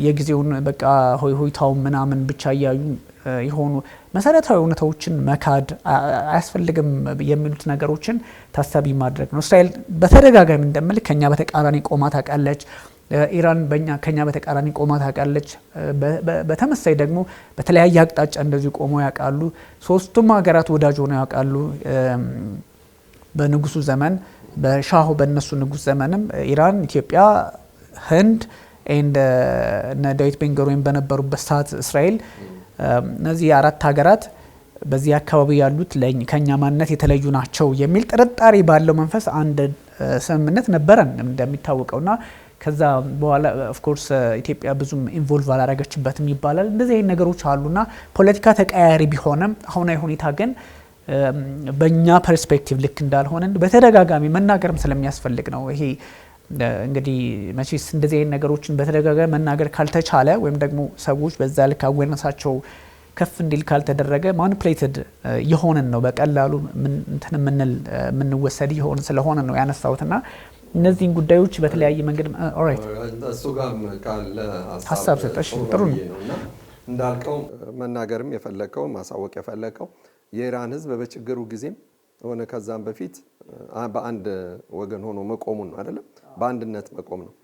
የጊዜውን በቃ ሆይታው ምናምን ብቻ እያዩ የሆኑ መሰረታዊ እውነታዎችን መካድ አያስፈልግም የሚሉት ነገሮችን ታሳቢ ማድረግ ነው። እስራኤል በተደጋጋሚ እንደምል ከኛ በተቃራኒ ቆማ ታውቃለች። ኢራን ከኛ በተቃራኒ ቆማ ታውቃለች። በተመሳይ ደግሞ በተለያየ አቅጣጫ እንደዚሁ ቆመው ያውቃሉ። ሶስቱም ሀገራት ወዳጅ ሆነው ያውቃሉ። በንጉሱ ዘመን በሻሁ በነሱ ንጉስ ዘመንም ኢራን፣ ኢትዮጵያ፣ ህንድ እና ዳዊት ቤንገሮን በነበሩበት ሰዓት እስራኤል እነዚህ አራት ሀገራት በዚህ አካባቢ ያሉት ከኛ ማንነት የተለዩ ናቸው የሚል ጥርጣሬ ባለው መንፈስ አንድ ስምምነት ነበረን እንደሚታወቀውና ከዛ በኋላ ኦፍ ኮርስ ኢትዮጵያ ብዙም ኢንቮልቭ አላረገችበትም ይባላል። እንደዚህ አይነት ነገሮች አሉና ፖለቲካ ተቀያሪ ቢሆንም አሁናዊ ሁኔታ ግን በእኛ ፐርስፔክቲቭ ልክ እንዳልሆነ በተደጋጋሚ መናገርም ስለሚያስፈልግ ነው። ይሄ እንግዲህ መቼስ እንደዚህ አይነት ነገሮችን በተደጋጋሚ መናገር ካልተቻለ ወይም ደግሞ ሰዎች በዛ ልክ አዌርነሳቸው ከፍ እንዲል ካልተደረገ ማኒፕሌትድ የሆነን ነው በቀላሉ የምንወሰድ የሆነ ስለሆነ ነው ያነሳሁትና እነዚህን ጉዳዮች በተለያየ መንገድ ኦራይት እሱ ጋር ካለ ሀሳብ ሰጠሽ ጥሩ ነው እንዳልከው መናገርም የፈለከው ማሳወቅ የፈለከው የኢራን ሕዝብ በችግሩ ጊዜም ሆነ ከዛም በፊት በአንድ ወገን ሆኖ መቆሙን ነው አይደለም፣ በአንድነት መቆም ነው።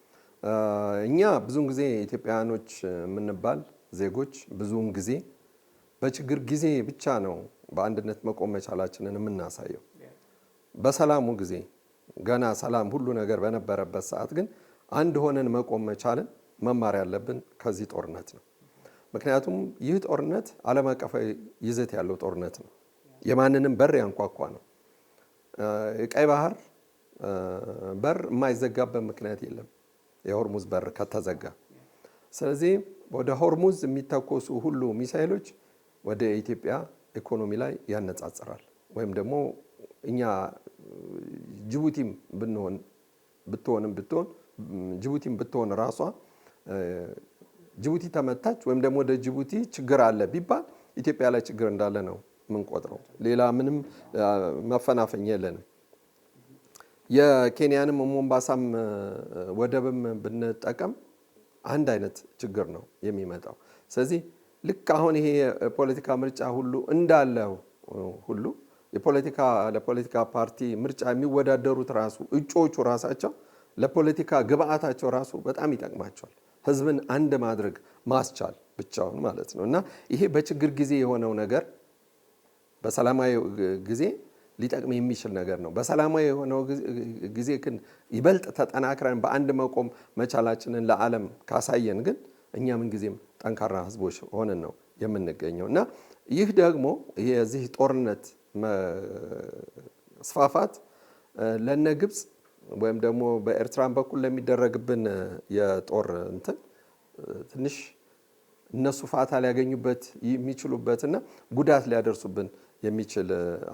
እኛ ብዙውን ጊዜ ኢትዮጵያውያኖች የምንባል ዜጎች ብዙውን ጊዜ በችግር ጊዜ ብቻ ነው በአንድነት መቆም መቻላችንን የምናሳየው። በሰላሙ ጊዜ ገና ሰላም ሁሉ ነገር በነበረበት ሰዓት ግን አንድ ሆነን መቆም መቻልን መማር ያለብን ከዚህ ጦርነት ነው። ምክንያቱም ይህ ጦርነት ዓለም አቀፋዊ ይዘት ያለው ጦርነት ነው። የማንንም በር ያንኳኳ ነው። የቀይ ባህር በር የማይዘጋበት ምክንያት የለም የሆርሙዝ በር ከተዘጋ። ስለዚህ ወደ ሆርሙዝ የሚተኮሱ ሁሉ ሚሳኤሎች ወደ ኢትዮጵያ ኢኮኖሚ ላይ ያነጻጽራል። ወይም ደግሞ እኛ ጅቡቲም ብትሆን ጅቡቲም ብትሆን ራሷ ጅቡቲ ተመታች ወይም ደግሞ ወደ ጅቡቲ ችግር አለ ቢባል ኢትዮጵያ ላይ ችግር እንዳለ ነው የምንቆጥረው። ሌላ ምንም መፈናፈኛ የለንም። የኬንያንም ሞምባሳም ወደብም ብንጠቀም አንድ አይነት ችግር ነው የሚመጣው። ስለዚህ ልክ አሁን ይሄ የፖለቲካ ምርጫ ሁሉ እንዳለው ሁሉ ለፖለቲካ ፓርቲ ምርጫ የሚወዳደሩት ራሱ እጩዎቹ ራሳቸው ለፖለቲካ ግብአታቸው ራሱ በጣም ይጠቅማቸዋል። ህዝብን አንድ ማድረግ ማስቻል ብቻውን ማለት ነው። እና ይሄ በችግር ጊዜ የሆነው ነገር በሰላማዊ ጊዜ ሊጠቅም የሚችል ነገር ነው። በሰላማዊ የሆነው ጊዜ ግን ይበልጥ ተጠናክረን በአንድ መቆም መቻላችንን ለዓለም ካሳየን ግን እኛ ምን ጊዜም ጠንካራ ህዝቦች ሆነን ነው የምንገኘው። እና ይህ ደግሞ የዚህ ጦርነት መስፋፋት ለነ ግብጽ ወይም ደግሞ በኤርትራን በኩል ለሚደረግብን የጦር ትንሽ እነሱ ፋታ ሊያገኙበት የሚችሉበትና ጉዳት ሊያደርሱብን የሚችል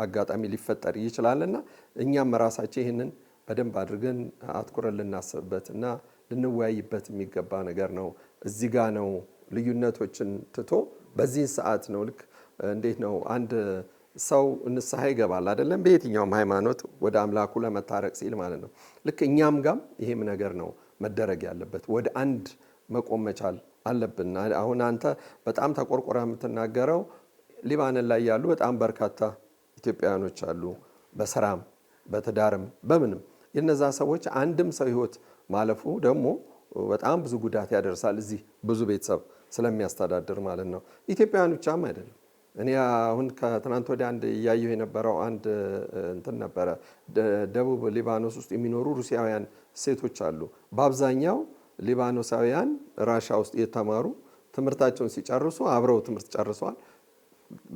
አጋጣሚ ሊፈጠር ይችላልና እኛም ራሳችን ይህንን በደንብ አድርገን አትኩረን ልናስብበትና ልንወያይበት የሚገባ ነገር ነው። እዚህ ጋር ነው ልዩነቶችን ትቶ በዚህ ሰዓት ነው ልክ እንዴት ነው አንድ ሰው ንስሐ ይገባል አይደለም? በየትኛውም ሃይማኖት ወደ አምላኩ ለመታረቅ ሲል ማለት ነው። ልክ እኛም ጋም ይሄም ነገር ነው መደረግ ያለበት። ወደ አንድ መቆም መቻል አለብን። አሁን አንተ በጣም ተቆርቆራ የምትናገረው ሊባኖን ላይ ያሉ በጣም በርካታ ኢትዮጵያውያኖች አሉ፣ በስራም በትዳርም በምንም። የነዛ ሰዎች አንድም ሰው ህይወት ማለፉ ደግሞ በጣም ብዙ ጉዳት ያደርሳል። እዚህ ብዙ ቤተሰብ ስለሚያስተዳድር ማለት ነው። ኢትዮጵያውያን ብቻም አይደለም። እኔ አሁን ከትናንት ወዲያ አንድ እያየሁ የነበረው አንድ ነበረ። ደቡብ ሊባኖስ ውስጥ የሚኖሩ ሩሲያውያን ሴቶች አሉ። በአብዛኛው ሊባኖሳውያን ራሻ ውስጥ የተማሩ ትምህርታቸውን ሲጨርሱ አብረው ትምህርት ጨርሰዋል።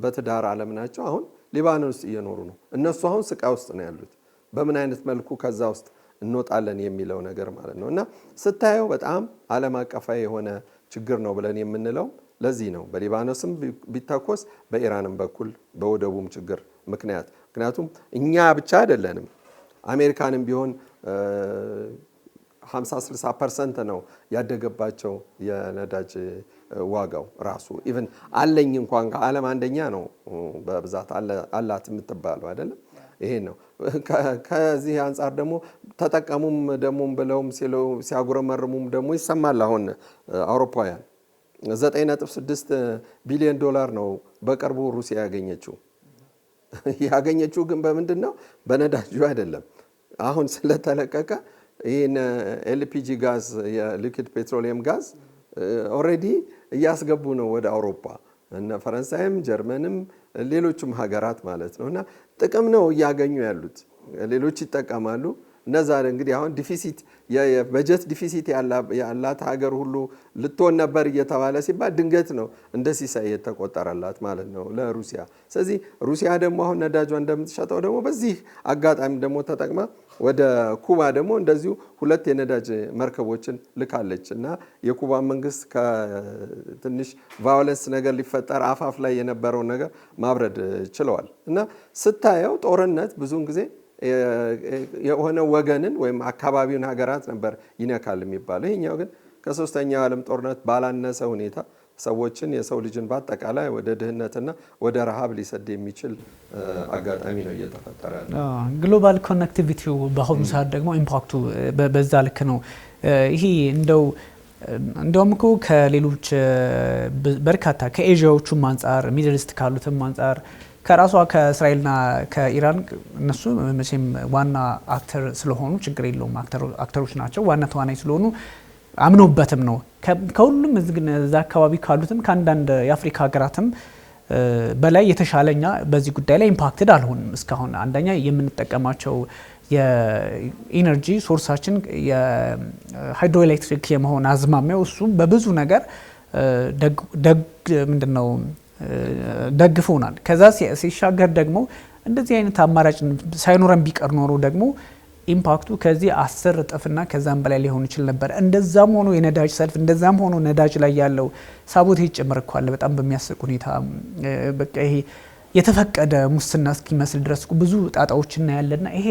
በትዳር ዓለም ናቸው። አሁን ሊባኖስ ውስጥ እየኖሩ ነው። እነሱ አሁን ስቃይ ውስጥ ነው ያሉት። በምን አይነት መልኩ ከዛ ውስጥ እንወጣለን የሚለው ነገር ማለት ነው። እና ስታየው በጣም ዓለም አቀፋዊ የሆነ ችግር ነው ብለን የምንለው ለዚህ ነው። በሊባኖስም ቢታኮስ በኢራንም በኩል በወደቡም ችግር ምክንያቱም እኛ ብቻ አይደለንም። አሜሪካንም ቢሆን 50-60% ነው ያደገባቸው የነዳጅ ዋጋው ራሱ ኢቭን አለኝ እንኳን ከዓለም አንደኛ ነው በብዛት አላት የምትባለው አይደለም። ይሄ ነው። ከዚህ አንጻር ደግሞ ተጠቀሙም ደግሞ ብለውም ሲያጉረመርሙም ደግሞ ይሰማል። አሁን አውሮፓውያን $9.6 ቢሊዮን ነው በቅርቡ ሩሲያ ያገኘችው ግን በምንድን ነው? በነዳጁ አይደለም። አሁን ስለተለቀቀ ይህን ኤልፒጂ ጋዝ የሊኩዊድ ፔትሮሊየም ጋዝ ኦልሬዲ እያስገቡ ነው ወደ አውሮፓ እና ፈረንሳይም ጀርመንም ሌሎችም ሀገራት ማለት ነው። እና ጥቅም ነው እያገኙ ያሉት። ሌሎች ይጠቀማሉ። እነዛ እንግዲህ አሁን ዲፊሲት የበጀት ዲፊሲት ያላት ሀገር ሁሉ ልትሆን ነበር እየተባለ ሲባል ድንገት ነው እንደ ሲሳይ የተቆጠረላት ማለት ነው ለሩሲያ። ስለዚህ ሩሲያ ደግሞ አሁን ነዳጇ እንደምትሸጠው ደግሞ በዚህ አጋጣሚ ደግሞ ተጠቅማ ወደ ኩባ ደግሞ እንደዚሁ 2 የነዳጅ መርከቦችን ልካለች እና የኩባ መንግስት ከትንሽ ቫዮለንስ ነገር ሊፈጠር አፋፍ ላይ የነበረውን ነገር ማብረድ ችለዋል። እና ስታየው ጦርነት ብዙውን ጊዜ የሆነ ወገንን ወይም አካባቢውን ሀገራት ነበር ይነካል የሚባለው። ይሄኛው ግን ከ3ኛው ዓለም ጦርነት ባላነሰ ሁኔታ ሰዎችን የሰው ልጅን በአጠቃላይ ወደ ድህነትና ወደ ረሃብ ሊሰድ የሚችል አጋጣሚ ነው እየተፈጠረ ያለው። ግሎባል ኮኔክቲቪቲው በአሁኑ ሰዓት ደግሞ ኢምፓክቱ በዛ ልክ ነው። ይሄ እንደውም እኮ ከሌሎች በርካታ ከኤዥያዎቹም አንጻር ሚድል ኢስት ካሉትም አንጻር ከራሷ ከእስራኤልና ከኢራን እነሱ መቼም ዋና አክተር ስለሆኑ ችግር የለውም። አክተሮች ናቸው፣ ዋና ተዋናይ ስለሆኑ አምነውበትም ነው። ከሁሉም እዛ አካባቢ ካሉትም ከአንዳንድ የአፍሪካ ሀገራትም በላይ የተሻለኛ በዚህ ጉዳይ ላይ ኢምፓክትድ አልሆንም እስካሁን። አንደኛ የምንጠቀማቸው የኢነርጂ ሶርሳችን የሃይድሮኤሌክትሪክ የመሆን አዝማሚያው እሱ በብዙ ነገር ምንድነው ደግፎናል። ከዛ ሲሻገር ደግሞ እንደዚህ አይነት አማራጭ ሳይኖረን ቢቀር ኖሮ ደግሞ ኢምፓክቱ ከዚህ 10 እጥፍና ከዛም በላይ ሊሆን ይችል ነበር። እንደዛም ሆኖ የነዳጅ ሰልፍ እንደዛም ሆኖ ነዳጅ ላይ ያለው ሳቦቴጅ ጭምር እኮ አለ በጣም በሚያስቅ ሁኔታ። በቃ ይሄ የተፈቀደ ሙስና እስኪመስል ድረስ ብዙ ጣጣዎች እናያለና ይሄ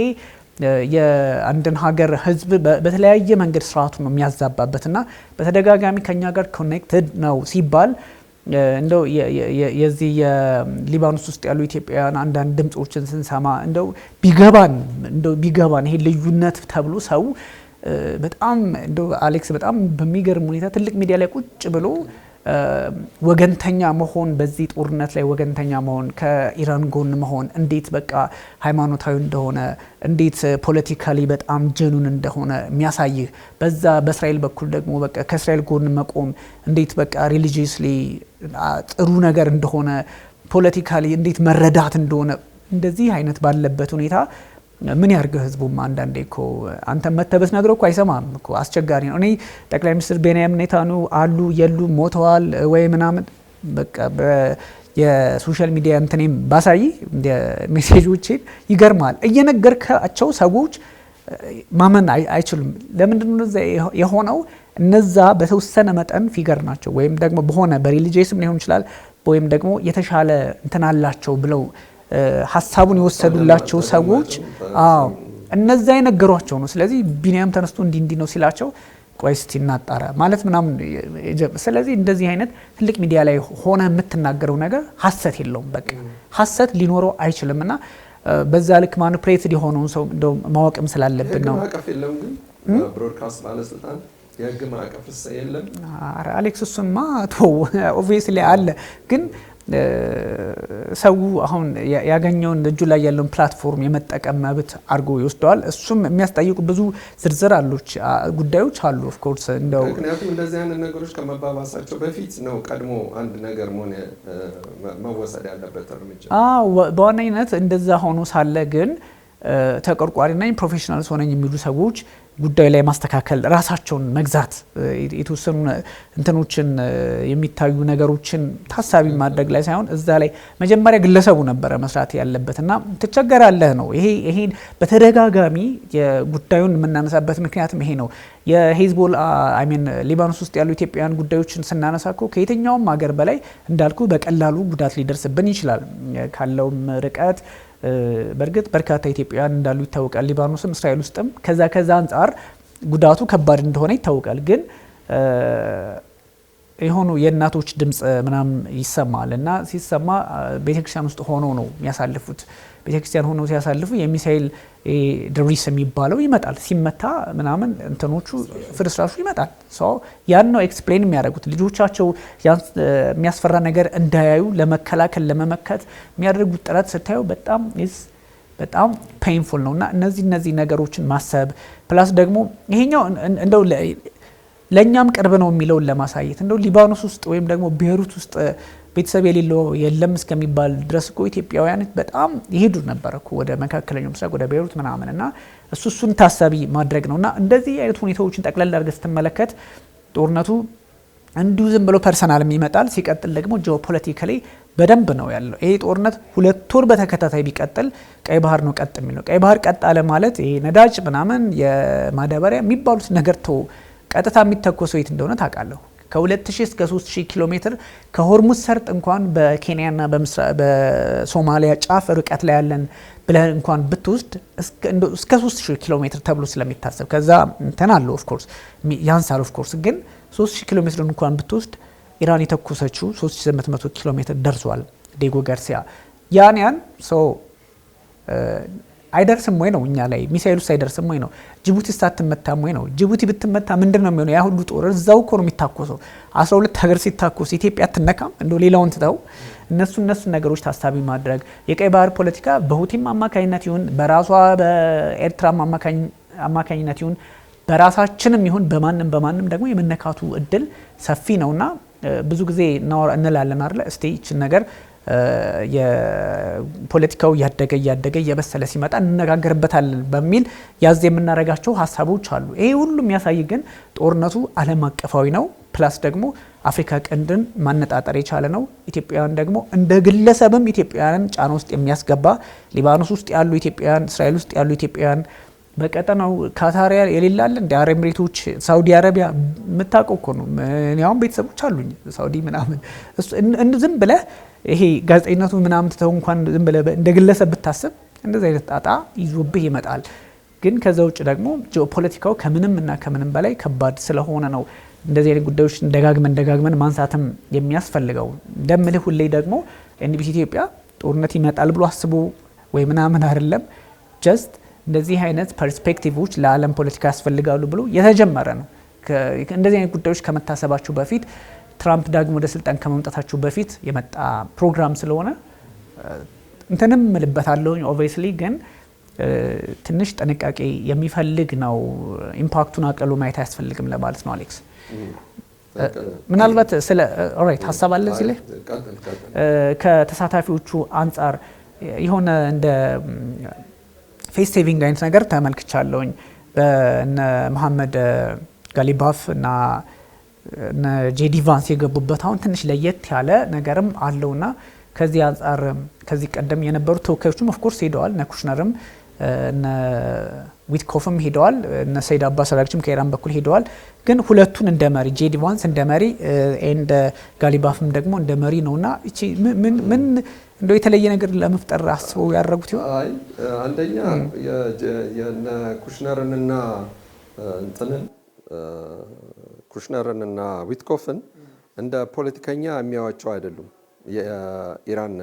የአንድን ሀገር ህዝብ በተለያየ መንገድ ስርዓቱን ነው የሚያዛባበትና በተደጋጋሚ ከኛ ጋር ኮኔክትድ ነው ሲባል እንደው የዚህ የሊባኖስ ውስጥ ያሉ ኢትዮጵያውያን አንዳንድ ድምጾችን ስንሰማ እንደው ቢገባን ይሄ ልዩነት ተብሎ ሰው በጣም እንደው አሌክስ በጣም በሚገርም ሁኔታ ትልቅ ሚዲያ ላይ ቁጭ ብሎ ወገንተኛ መሆን በዚህ ጦርነት ላይ ወገንተኛ መሆን ከኢራን ጎን መሆን እንዴት በቃ ሃይማኖታዊ እንደሆነ እንዴት ፖለቲካሊ በጣም ጀኑን እንደሆነ የሚያሳይህ በዛ በእስራኤል በኩል ደግሞ በቃ ከእስራኤል ጎን መቆም እንዴት በቃ ሪሊጂየስሊ ጥሩ ነገር እንደሆነ ፖለቲካሊ እንዴት መረዳት እንደሆነ እንደዚህ አይነት ባለበት ሁኔታ ምን ያርገው ህዝቡም አንዳንዴ እኮ አንተ መተበስ ነግረው እኮ አይሰማም እኮ አስቸጋሪ ነው። እኔ ጠቅላይ ሚኒስትር ቤንያሚን ኔታንያሁ አሉ የሉ ሞተዋል ወይ ምናምን በቃ የሶሻል ሚዲያ እንትኔም ባሳይ ሜሴጆችን ይገርማል እየነገርካቸው ሰዎች ማመን አይችሉም። ለምንድነው የሆነው? እነዛ በተወሰነ መጠን ፊገር ናቸው ወይም ደግሞ በሆነ በሪሊጂየስም ሊሆን ይችላል ወይም ደግሞ የተሻለ እንትን አላቸው ብለው ሀሳቡን የወሰዱላቸው ሰዎች እነዛ የነገሯቸው ነው። ስለዚህ ቢኒያም ተነስቶ እንዲህ ነው ሲላቸው ቆይ እስቲ እናጣራ ማለት ምናምን። ስለዚህ እንደዚህ አይነት ትልቅ ሚዲያ ላይ ሆነ የምትናገረው ነገር ሀሰት የለውም። በቃ ሀሰት ሊኖረው አይችልምና በዛ ልክ ማኒፕሌትድ የሆነውን ሰው እንደው ማወቅም ስላለብን ነው። ማቀፍ የለም ግን ብሮድካስት ባለስልጣን የህግ ማቀፍ የለም። አሌክስ እሱንማ ኦብቪየስሊ አለ ግን ሰው አሁን ያገኘውን እጁ ላይ ያለውን ፕላትፎርም የመጠቀም መብት አድርጎ ይወስደዋል። እሱም የሚያስጠይቁ ብዙ ዝርዝር ጉዳዮች አሉ። ኦፍ ኮርስ እንደው ምክንያቱም እንደዚህ አይነት ነገሮች ከመባባሳቸው በፊት ነው ቀድሞ አንድ ነገር መወሰድ ያለበት እርምጃ። በዋነኝነት እንደዛ ሆኖ ሳለ ግን ተቆርቋሪና ፕሮፌሽናል ሆነኝ የሚሉ ሰዎች ጉዳይ ላይ ማስተካከል ራሳቸውን መግዛት የተወሰኑ እንትኖችን የሚታዩ ነገሮችን ታሳቢ ማድረግ ላይ ሳይሆን እዛ ላይ መጀመሪያ ግለሰቡ ነበረ መስራት ያለበትና ትቸገራለህ ነው። ይሄ በተደጋጋሚ የጉዳዩን የምናነሳበት ምክንያትም ይሄ ነው። የሂዝቦላ ሊባኖስ ውስጥ ያሉ ኢትዮጵያውያን ጉዳዮችን ስናነሳኮ ከየትኛውም ሀገር በላይ እንዳልኩ በቀላሉ ጉዳት ሊደርስብን ይችላል ካለውም ርቀት። በእርግጥ በርካታ ኢትዮጵያውያን እንዳሉ ይታወቃል ሊባኖስም እስራኤል ውስጥም። ከዛ አንጻር ጉዳቱ ከባድ እንደሆነ ይታወቃል። ግን የሆኑ የእናቶች ድምጽ ምናምን ይሰማል እና ሲሰማ ቤተክርስቲያን ውስጥ ሆኖ ነው የሚያሳልፉት። ቤተክርስቲያን ሆኖ ሲያሳልፉ የሚሳኤል ድሪስ የሚባለው ይመጣል ሲመታ ምናምን እንትኖቹ ፍርስራሹ ይመጣል። ያን ነው ኤክስፕሌን የሚያደርጉት። ልጆቻቸው የሚያስፈራ ነገር እንዳያዩ ለመከላከል ለመመከት የሚያደርጉት ጥረት ስታዩ በጣም ፔይንፉል ነውና እነዚህ ነገሮችን ማሰብ ፕላስ ደግሞ ይሄኛው እንደው ለኛም ቅርብ ነው የሚለውን ለማሳየት እንደው ሊባኖስ ውስጥ ወይም ደግሞ ቤይሩት ውስጥ ቤተሰብ የሌለው የለም እስከሚባል ድረስ እኮ ኢትዮጵያውያን በጣም ይሄዱ ነበር እኮ ወደ መካከለኛው ምስራቅ ወደ ቤይሩት ምናምንና እሱን ታሳቢ ማድረግ ነውና እንደዚህ አይነት ሁኔታዎችን ጠቅለል አድርገህ ስትመለከት ጦርነቱ እንዲሁ ዝም ብሎ ፐርሰናል ይመጣል። ሲቀጥል ደግሞ ጂኦፖለቲካሊ በደንብ ነው ያለው። ይሄ ጦርነት 2 ወር በተከታታይ ቢቀጥል ቀይ ባህር ነው ቀጥ የሚለው። ቀይ ባህር ቀጥ አለ ማለት ይሄ ነዳጅ ምናምን የማዳበሪያ የሚባሉት ነገር ቀጥታ የሚተኮሰው የት እንደሆነ ታውቃለህ። ከ2000 እስከ 3000 ኪሎ ሜትር ከሆርሙዝ ሰርጥ እንኳን በኬንያና በሶማሊያ ጫፍ ርቀት ላይ ያለን ብለህ እንኳን ብትወስድ እስከ 3000 ኪሎ ሜትር ተብሎ ስለሚታሰብ ከዛ እንትን አለው ኦፍ ኮርስ ያንሳል። ኦፍ ኮርስ ግን 3000 ኪሎ ሜትር እንኳን ብትወስድ ኢራን የተኮሰችው 3800 ኪሎ ሜትር ደርሷል። ዴጎ ጋርሲያ ያን አይደርስም ወይ ነው እኛ ላይ ሚሳኤሉስ አይደርስም ወይ ነው? ጅቡቲ ሳትመታም ወይ ነው? ጅቡቲ ብትመታ ምንድነው የሚሆነው? ያ ሁሉ ጦር እዛው እኮ ነው የሚታኮሰው። 12 ሀገር ሲታኮስ ኢትዮጵያ አትነካም? እንደው ሌላውን ትተው እነሱ ነገሮች ታሳቢ ማድረግ የቀይ ባህር ፖለቲካ በሁቲም አማካኝነት ይሁን በራሷ በኤርትራም አማካኝነት ይሁን በራሳችንም ይሁን በማንም ደግሞ የመነካቱ እድል ሰፊ ነውና ብዙ ጊዜ እንላለን አይደል? እስቲ እቺን ነገር የፖለቲካው እያደገ እየበሰለ ሲመጣ እንነጋገርበታለን በሚል ያዝ የምናደርጋቸው ሀሳቦች አሉ። ይሄ ሁሉ የሚያሳይ ግን ጦርነቱ ዓለም አቀፋዊ ነው። ፕላስ ደግሞ አፍሪካ ቀንድን ማነጣጠር የቻለ ነው። ኢትዮጵያውያን ደግሞ እንደ ግለሰብም ኢትዮጵያውያን ጫና ውስጥ የሚያስገባ ሊባኖስ ውስጥ ያሉ ኢትዮጵያውያን፣ እስራኤል ውስጥ ያሉ ኢትዮጵያውያን፣ በቀጠናው ካታር የሌላለ እንደ አረብ ኤሚሬቶች፣ ሳውዲ አረቢያ የምታውቀው እኮ ነው። እኔም ቤተሰቦች አሉኝ ሳውዲ ምናምን። ዝም ብለህ ይሄ ጋዜጠኝነቱ ምናምን ትተው እንኳን ዝም ብለህ እንደ ግለሰብ ብታስብ እንደዚህ አይነት ጣጣ ይዞብህ ይመጣል። ግን ከዛ ውጭ ደግሞ ጂኦፖለቲካው ከምንም እና ከምንም በላይ ከባድ ስለሆነ ነው እንደዚህ አይነት ጉዳዮች ደጋግመን ማንሳትም የሚያስፈልገው። እንደምልህ ሁሌ ደግሞ ኤንቢሲ ኢትዮጵያ ጦርነት ይመጣል ብሎ አስቦ ወይ ምናምን አይደለም። ጀስት እንደዚህ አይነት ፐርስፔክቲቮች ለዓለም ፖለቲካ ያስፈልጋሉ ብሎ የተጀመረ ነው። እንደዚህ አይነት ጉዳዮች ከመታሰባቸው በፊት ትራምፕ ዳግም ወደ ስልጣን ከመምጣታቸው በፊት የመጣ ፕሮግራም ስለሆነ እንትንም እልበታለሁ። ኦብቪየስሊ ግን ትንሽ ጥንቃቄ የሚፈልግ ነው። ኢምፓክቱን አቅሎ ማየት አያስፈልግም ለማለት ነው። አሌክስ ምናልባት ስለ ኦራይት ሀሳብ አለ እዚህ ላይ ከተሳታፊዎቹ አንጻር የሆነ እንደ ፌስ ሴቪንግ አይነት ነገር ተመልክቻለሁኝ። በእነ መሐመድ ጋሊባፍ እና ጄዲ ቫንስ የገቡበት አሁን ትንሽ ለየት ያለ ነገርም አለውና ከዚህ አንጻር ከዚህ ቀደም የነበሩ ተወካዮችም ኦፍኮርስ ሄደዋል። እነ ኩሽነርም እነ ዊትኮፍም ሄደዋል። እነ ሰይድ አባስ አራግችም ከኢራን በኩል ሄደዋል። ግን ሁለቱን እንደ መሪ ጄዲ ቫንስ እንደ መሪ ኤንድ ጋሊባፍም ደግሞ እንደ መሪ ነውና እቺ ምን እንደው የተለየ ነገር ለመፍጠር አስበው ያደረጉት ይሆን? አይ አንደኛ የነ ኩሽነርንና እንትንን ኩሽነርንና ዊትኮፍን እንደ ፖለቲከኛ የሚያዋቸው አይደሉም። የኢራን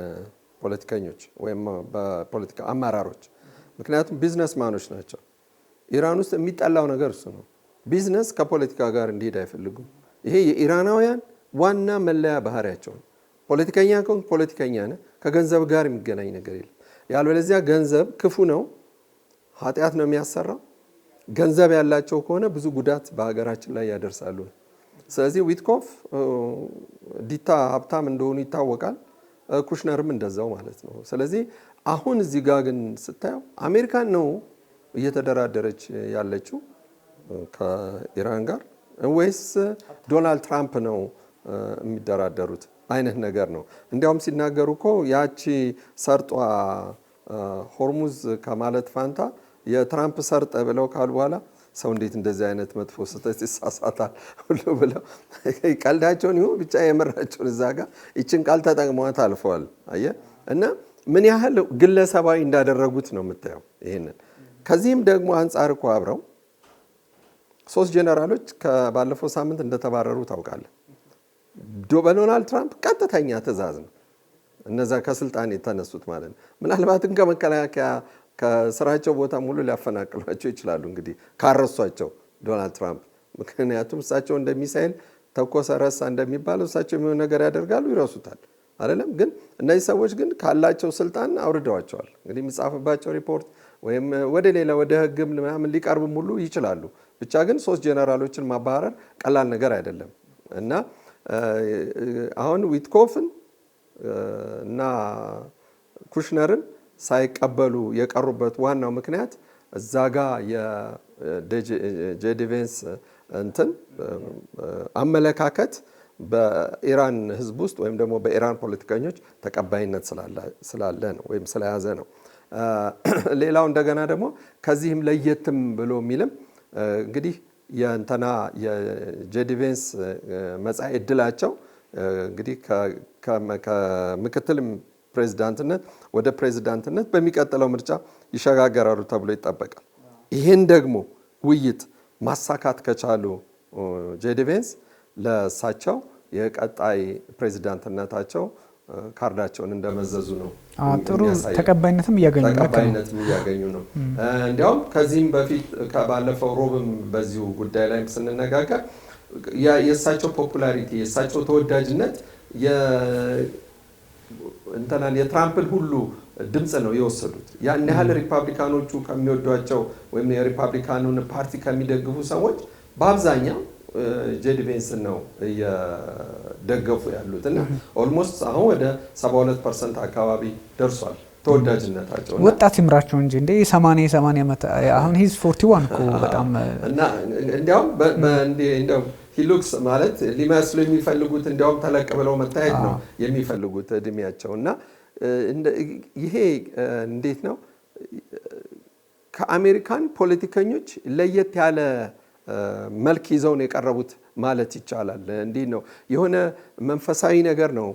ፖለቲከኞች ወይም በፖለቲካ አመራሮች፣ ምክንያቱም ቢዝነስ ማኖች ናቸው። ኢራን ውስጥ የሚጠላው ነገር እሱ ነው። ቢዝነስ ከፖለቲካ ጋር እንዲሄድ አይፈልጉም። ይሄ የኢራናውያን ዋና መለያ ባህሪያቸው ነው። ፖለቲከኛ ከሆንክ ፖለቲከኛ ነህ፣ ከገንዘብ ጋር የሚገናኝ ነገር የለም። ያልበለዚያ ገንዘብ ክፉ ነው፣ ኃጢአት ነው የሚያሰራው። ገንዘብ ያላቸው ከሆነ ብዙ ጉዳት በሀገራችን ላይ ያደርሳሉ። ስለዚህ ዊትኮፍ ዲታ ሀብታም እንደሆኑ ይታወቃል። ኩሽነርም እንደዛው ማለት ነው። ስለዚህ አሁን እዚህ ጋር ግን ስታየው አሜሪካን ነው እየተደራደረች ያለችው ከኢራን ጋር ወይስ ዶናልድ ትራምፕ ነው የሚደራደሩት አይነት ነገር ነው። እንዲያውም ሲናገሩ እኮ ያቺ ሰርጧ ሆርሙዝ ከማለት ፋንታ የትራምፕ ሰርጠ ብለው ካሉ በኋላ ሰው እንዴት እንደዚህ አይነት መጥፎ ስህተት ይሳሳታል ሁሉ ብለው ቀልዳቸውን ይሁን ብቻ የምራቸውን እዛ ጋር ይችን ቃል ተጠቅመዋት አልፈዋል። አየህ እና ምን ያህል ግለሰባዊ እንዳደረጉት ነው የምታየው ይሄንን። ከዚህም ደግሞ አንጻር እኮ አብረው 3 ጄኔራሎች ከባለፈው ሳምንት እንደተባረሩ ታውቃለህ። በዶናልድ ትራምፕ ቀጥተኛ ትዕዛዝ ነው እነዛ ከስልጣን የተነሱት ማለት ነው። ምናልባትም ከመከላከያ ከስራቸው ቦታ ሙሉ ሊያፈናቅሏቸው ይችላሉ እንግዲህ ካረሷቸው ዶናልድ ትራምፕ። ምክንያቱም እሳቸው እንደሚሳኤል ተኮሰ ረሳ እንደሚባለው እሳቸው የሚሆን ነገር ያደርጋሉ፣ ይረሱታል አይደለም። ግን እነዚህ ሰዎች ግን ካላቸው ስልጣን አውርደዋቸዋል። እንግዲህ የሚጻፍባቸው ሪፖርት ወይም ወደ ሌላ ወደ ህግም ምናምን ሊቀርቡም ሁሉ ይችላሉ። ብቻ ግን 3 ጄኔራሎችን ማባረር ቀላል ነገር አይደለም እና አሁን ዊትኮፍን እና ኩሽነርን ሳይቀበሉ የቀሩበት ዋናው ምክንያት እዛ ጋ የጄዲ ቫንስ እንትን አመለካከት በኢራን ህዝብ ውስጥ ወይም ደግሞ በኢራን ፖለቲከኞች ተቀባይነት ስላለ ነው ወይም ስለያዘ ነው። ሌላው እንደገና ደግሞ ከዚህም ለየትም ብሎ የሚልም እንግዲህ የእንተና የጄዲ ቫንስ መጻኢ ዕድላቸው እንግዲህ ከምክትል ፕሬዝዳንትነት ወደ ፕሬዝዳንትነት በሚቀጥለው ምርጫ ይሸጋገራሉ ተብሎ ይጠበቃል። ይህን ደግሞ ውይይት ማሳካት ከቻሉ ጄዲ ቫንስ ለእሳቸው የቀጣይ ፕሬዝዳንትነታቸው ካርዳቸውን እንደመዘዙ ነው። ጥሩ ተቀባይነትም እያገኙ ነው። እንዲያውም ከዚህም በፊት ከባለፈው ሮብም በዚሁ ጉዳይ ላይ ስንነጋገር የእሳቸው ፖፑላሪቲ የእሳቸው ተወዳጅነት የትራምፕን ሁሉ ድምፅ ነው የወሰዱት። ያን ያህል ሪፐብሊካኖቹ ከሚወዷቸው ወይም የሪፐብሊካኑን ፓርቲ ከሚደግፉ ሰዎች በአብዛኛው ጄዲ ቬንስን ነው እየደገፉ ያሉት እና ኦልሞስት አሁን ወደ 72% አካባቢ ደርሷል ተወዳጅነታቸው። ወጣት ይምራቸው እንጂ እንደ 80 ዓመት አሁን ሂዝ 41 እኮ በጣም እና እንዲያውም እንደው ሂሉክስ ማለት ሊመስሉ የሚፈልጉት እንዲያውም ተለቅ ብለው መታየት ነው የሚፈልጉት እድሜያቸው። እና ይሄ እንዴት ነው ከአሜሪካን ፖለቲከኞች ለየት ያለ መልክ ይዘው ነው የቀረቡት ማለት ይቻላል። እንዲህ ነው የሆነ መንፈሳዊ ነገር ነው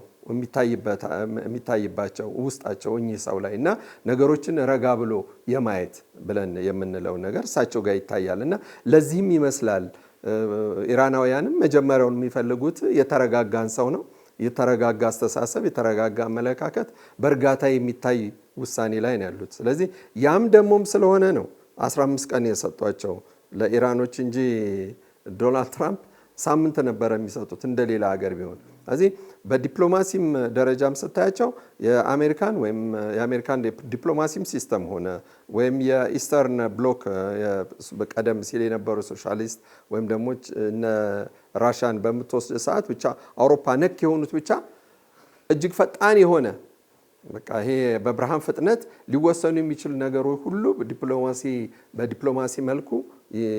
የሚታይባቸው ውስጣቸው እኚህ ሰው ላይ እና ነገሮችን ረጋ ብሎ የማየት ብለን የምንለው ነገር እሳቸው ጋር ይታያል። እና ለዚህም ይመስላል ኢራናውያንም መጀመሪያውን የሚፈልጉት የተረጋጋን ሰው ነው። የተረጋጋ አስተሳሰብ፣ የተረጋጋ አመለካከት፣ በእርጋታ የሚታይ ውሳኔ ላይ ነው ያሉት። ስለዚህ ያም ደሞም ስለሆነ ነው 15 ቀን የሰጧቸው ለኢራኖች እንጂ ዶናልድ ትራምፕ ሳምንት ነበር የሚሰጡት እንደሌላ ሀገር ቢሆን። ስለዚህ በዲፕሎማሲም ደረጃም ስታያቸው የአሜሪካን ወይም የአሜሪካን ዲፕሎማሲም ሲስተም ሆነ ወይም የኢስተርን ብሎክ ቀደም ሲል የነበሩ ሶሻሊስት ወይም ደግሞ እነ ራሻን በምትወስድ ሰዓት ብቻ አውሮፓ ነክ የሆኑት ብቻ እጅግ ፈጣን የሆነ በቃ ይሄ በብርሃን ፍጥነት ሊወሰኑ የሚችሉ ነገሮች ሁሉ በዲፕሎማሲ መልኩ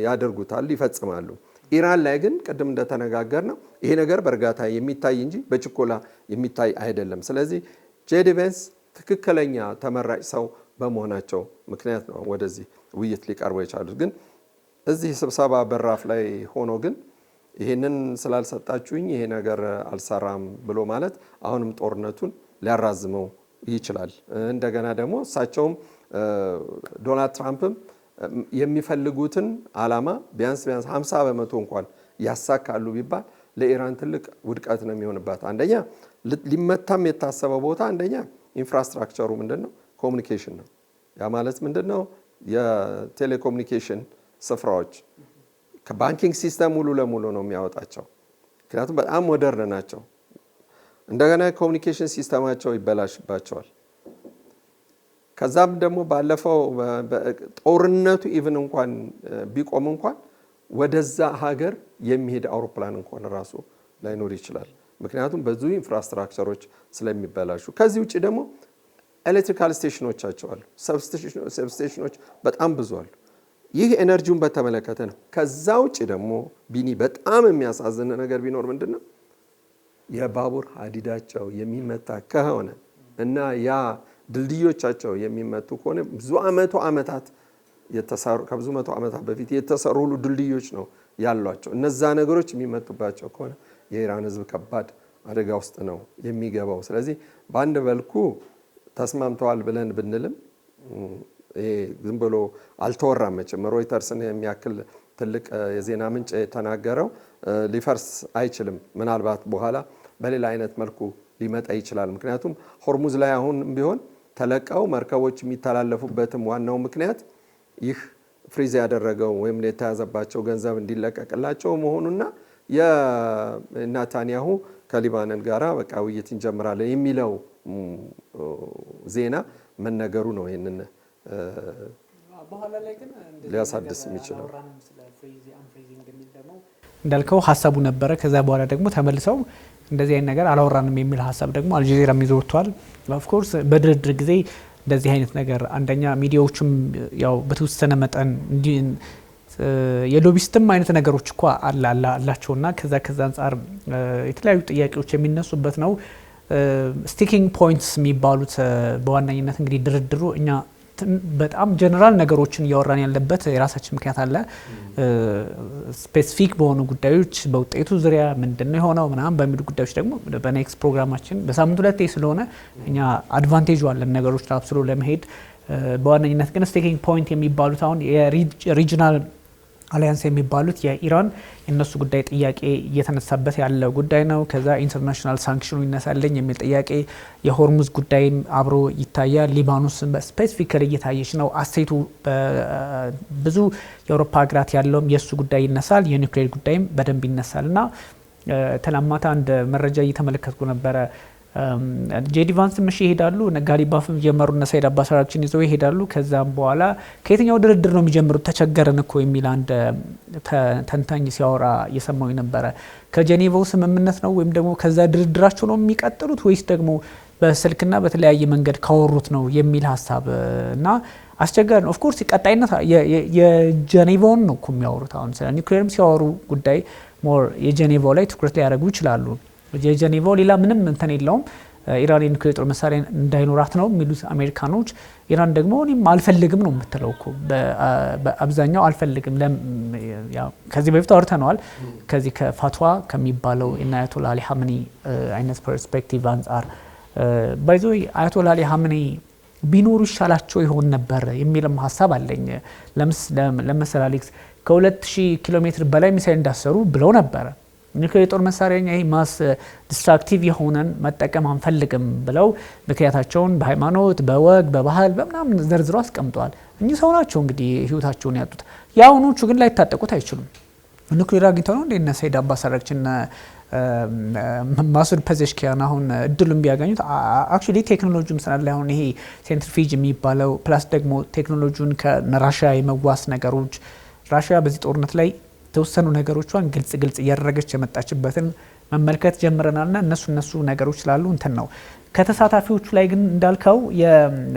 ያደርጉታል፣ ይፈጽማሉ። ኢራን ላይ ግን ቅድም እንደተነጋገር ነው ይሄ ነገር በእርጋታ የሚታይ እንጂ በችኮላ የሚታይ አይደለም። ስለዚህ ጄዲ ቬንስ ትክክለኛ ተመራጭ ሰው በመሆናቸው ምክንያት ነው ወደዚህ ውይይት ሊቀርቡ የቻሉት። ግን እዚህ ስብሰባ በራፍ ላይ ሆኖ ግን ይሄንን ስላልሰጣችሁኝ ይሄ ነገር አልሰራም ብሎ ማለት አሁንም ጦርነቱን ሊያራዝመው ይችላል። እንደገና ደግሞ እሳቸውም ዶናልድ ትራምፕም የሚፈልጉትን ዓላማ ቢያንስ 50% እንኳን ያሳካሉ ቢባል ለኢራን ትልቅ ውድቀት ነው የሚሆንባት። አንደኛ ሊመታም የታሰበው ቦታ አንደኛ ኢንፍራስትራክቸሩ ምንድነው? ኮሙኒኬሽን ነው። ያ ማለት ምንድነው? የቴሌኮሙኒኬሽን ስፍራዎች ከባንኪንግ ሲስተም ሙሉ ለሙሉ ነው የሚያወጣቸው። ምክንያቱም በጣም ሞደርን ናቸው። እንደገና ኮሙኒኬሽን ሲስተማቸው ይበላሽባቸዋል። ከዛም ደግሞ ባለፈው ጦርነቱ ኢቭን እንኳን ቢቆም እንኳን ወደዛ ሀገር የሚሄድ አውሮፕላን እንኳን ራሱ ላይኖር ይችላል። ምክንያቱም ብዙ ኢንፍራስትራክቸሮች ስለሚበላሹ። ከዚህ ውጪ ደግሞ ኤሌክትሪካል ስቴሽኖቻቸው አሉ፣ ሰብስቴሽኖች በጣም ብዙ አሉ። ይህ ኤነርጂውን በተመለከተ ነው። ከዛ ውጪ ደግሞ ቢኒ በጣም የሚያሳዝን ነገር ቢኖር ምንድነው የባቡር ሀዲዳቸው የሚመታ ከሆነ እና ያ ድልድዮቻቸው የሚመቱ ከሆነ ከብዙ መቶ ዓመታት በፊት የተሰሩ ሁሉ ድልድዮች ነው ያሏቸው። እነዛ ነገሮች የሚመጡባቸው ከሆነ የኢራን ሕዝብ ከባድ አደጋ ውስጥ ነው የሚገባው። ስለዚህ በአንድ መልኩ ተስማምተዋል ብለን ብንልም ይሄ ዝም ብሎ አልተወራም። መቼም ሮይተርስን የሚያክል ትልቅ የዜና ምንጭ የተናገረው ሊፈርስ አይችልም። ምናልባት በኋላ በሌላ አይነት መልኩ ሊመጣ ይችላል። ምክንያቱም ሆርሙዝ ላይ አሁን ቢሆን ተለቀው መርከቦች የሚተላለፉበትም ዋናው ምክንያት ይህ ፍሪዝ ያደረገው ወይም የተያዘባቸው ገንዘብ እንዲለቀቅላቸው መሆኑና የናታንያሁ ከሊባኖን ጋራ በቃ ውይይት እንጀምራለን የሚለው ዜና መነገሩ ነው ይሄንን ሊያሳድስ የሚችለው። እንዳልከው ሀሳቡ ነበረ። ከዛ በኋላ ደግሞ ተመልሰው እንደዚህ አይነት ነገር አላወራንም የሚል ሀሳብ ደግሞ አልጀዚራም ይዞርቷል። ኦፍ ኮርስ በድርድር ጊዜ እንደዚህ አይነት ነገር አንደኛ ሚዲያዎችም ያው በተወሰነ መጠን የሎቢስትም አይነት ነገሮች እኮ አላቸውና ከዛ አንጻር የተለያዩ ጥያቄዎች የሚነሱበት ነው። ስቲኪንግ ፖይንትስ የሚባሉት በዋናኝነት እንግዲህ ድርድሩ እኛ በጣም ጀነራል ነገሮችን እያወራን ያለበት የራሳችን ምክንያት አለ። ስፔሲፊክ በሆኑ ጉዳዮች በውጤቱ ዙሪያ ምንድነው የሆነው ምናምን በሚሉ ጉዳዮች ደግሞ በኔክስት ፕሮግራማችን በሳምንት 2 ስለሆነ እኛ አድቫንቴጅ አለን ነገሮች አብስሎ ለመሄድ። በዋነኝነት ግን ስቴኪንግ ፖይንት የሚባሉት አሁን የሪጂናል አሊያንስ የሚባሉት የኢራን የነሱ ጉዳይ ጥያቄ እየተነሳበት ያለ ጉዳይ ነው። ከዛ ኢንተርናሽናል ሳንክሽኑ ይነሳልኝ የሚል ጥያቄ፣ የሆርሙዝ ጉዳይም አብሮ ይታያል። ሊባኖስን በስፔሲፊካሊ እየታየች ነው። አሴቱ ብዙ የአውሮፓ ሀገራት ያለውም የእሱ ጉዳይ ይነሳል። የኒውክሌር ጉዳይም በደንብ ይነሳል። እና ትናንት ማታ አንድ መረጃ እየተመለከትኩ ነበረ። ጄዲ ቫንስ ምሽ ይሄዳሉ ነጋሪ ባፍም ጀመሩና ሰይድ አባስ አራግቺን ይዘው ይሄዳሉ። ከዛም በኋላ ከየትኛው ድርድር ነው የሚጀምሩት ተቸገረን እኮ የሚል አንድ ተንታኝ ሲያወራ እየሰማው ነበር። ከጄኔቫው ስምምነት ነው ወይም ደግሞ ከዛ ድርድራቸው ነው የሚቀጥሉት ወይስ ደግሞ በስልክና በተለያየ መንገድ ካወሩት ነው የሚል ሀሳብ እና አስቸጋሪ ነው። ኦፍ ኮርስ ቀጣይነት የጄኔቫውን ነው እኮ የሚያወሩት። አሁን ስለ ኒውክሌርም ሲያወሩ ጉዳይ ሞር የጄኔቫው ላይ ትኩረት ሊያደርጉ ይችላሉ። የጄኔቫው ሌላ ምንም እንትን የለውም። ኢራን የኒውክሌር ጦር መሳሪያ እንዳይኖራት ነው የሚሉት አሜሪካኖች። ኢራን ደግሞ እኔም አልፈልግም ነው የምትለው እኮ በአብዛኛው አልፈልግም። ከዚህ በፊት አውርተነዋል። ከዚህ ከፋትዋ ከሚባለው አያቶላ አሊ ሀመኒ አይነት ፐርስፔክቲቭ አንጻር ባይዞ አያቶላ አሊ ሀመኒ ቢኖሩ ይሻላቸው ይሆን ነበር የሚልም ሀሳብ አለኝ። ለምሳሌ አሌክስ ከ2000 ኪሎ ሜትር በላይ ሚሳይል እንዳሰሩ ብለው ነበረ። ኒውክሌር ጦር መሳሪያ ይሄ ማስ ዲስትራክቲቭ የሆነን መጠቀም አንፈልግም ብለው ምክንያታቸውን በሃይማኖት በወግ በባህል በምናምን ዘርዝሮ አስቀምጠዋል። እኚህ ሰው ናቸው እንግዲህ ህይወታቸውን ያጡት። የአሁኖቹ ግን ላይታጠቁት አይችሉም። ኒውክሌር አግኝተው ነው እንደ ሰይድ አባስ አራግቺና ማሱድ ፐዜሽኪያን አሁን እድሉን ቢያገኙት አክቹሊ ቴክኖሎጂም ስላለ አሁን ይሄ ሴንትሪፊጅ የሚባለው ፕላስ ደግሞ ቴክኖሎጂውን ከራሽያ የመዋስ ነገሮች ራሽያ በዚህ ጦርነት ላይ ተወሰኑ ነገሮቿን ግልጽ እያደረገች የመጣችበትን መመልከት ጀምረናልና እነሱ ነገሮች ስላሉ እንትን ነው። ከተሳታፊዎቹ ላይ ግን እንዳልከው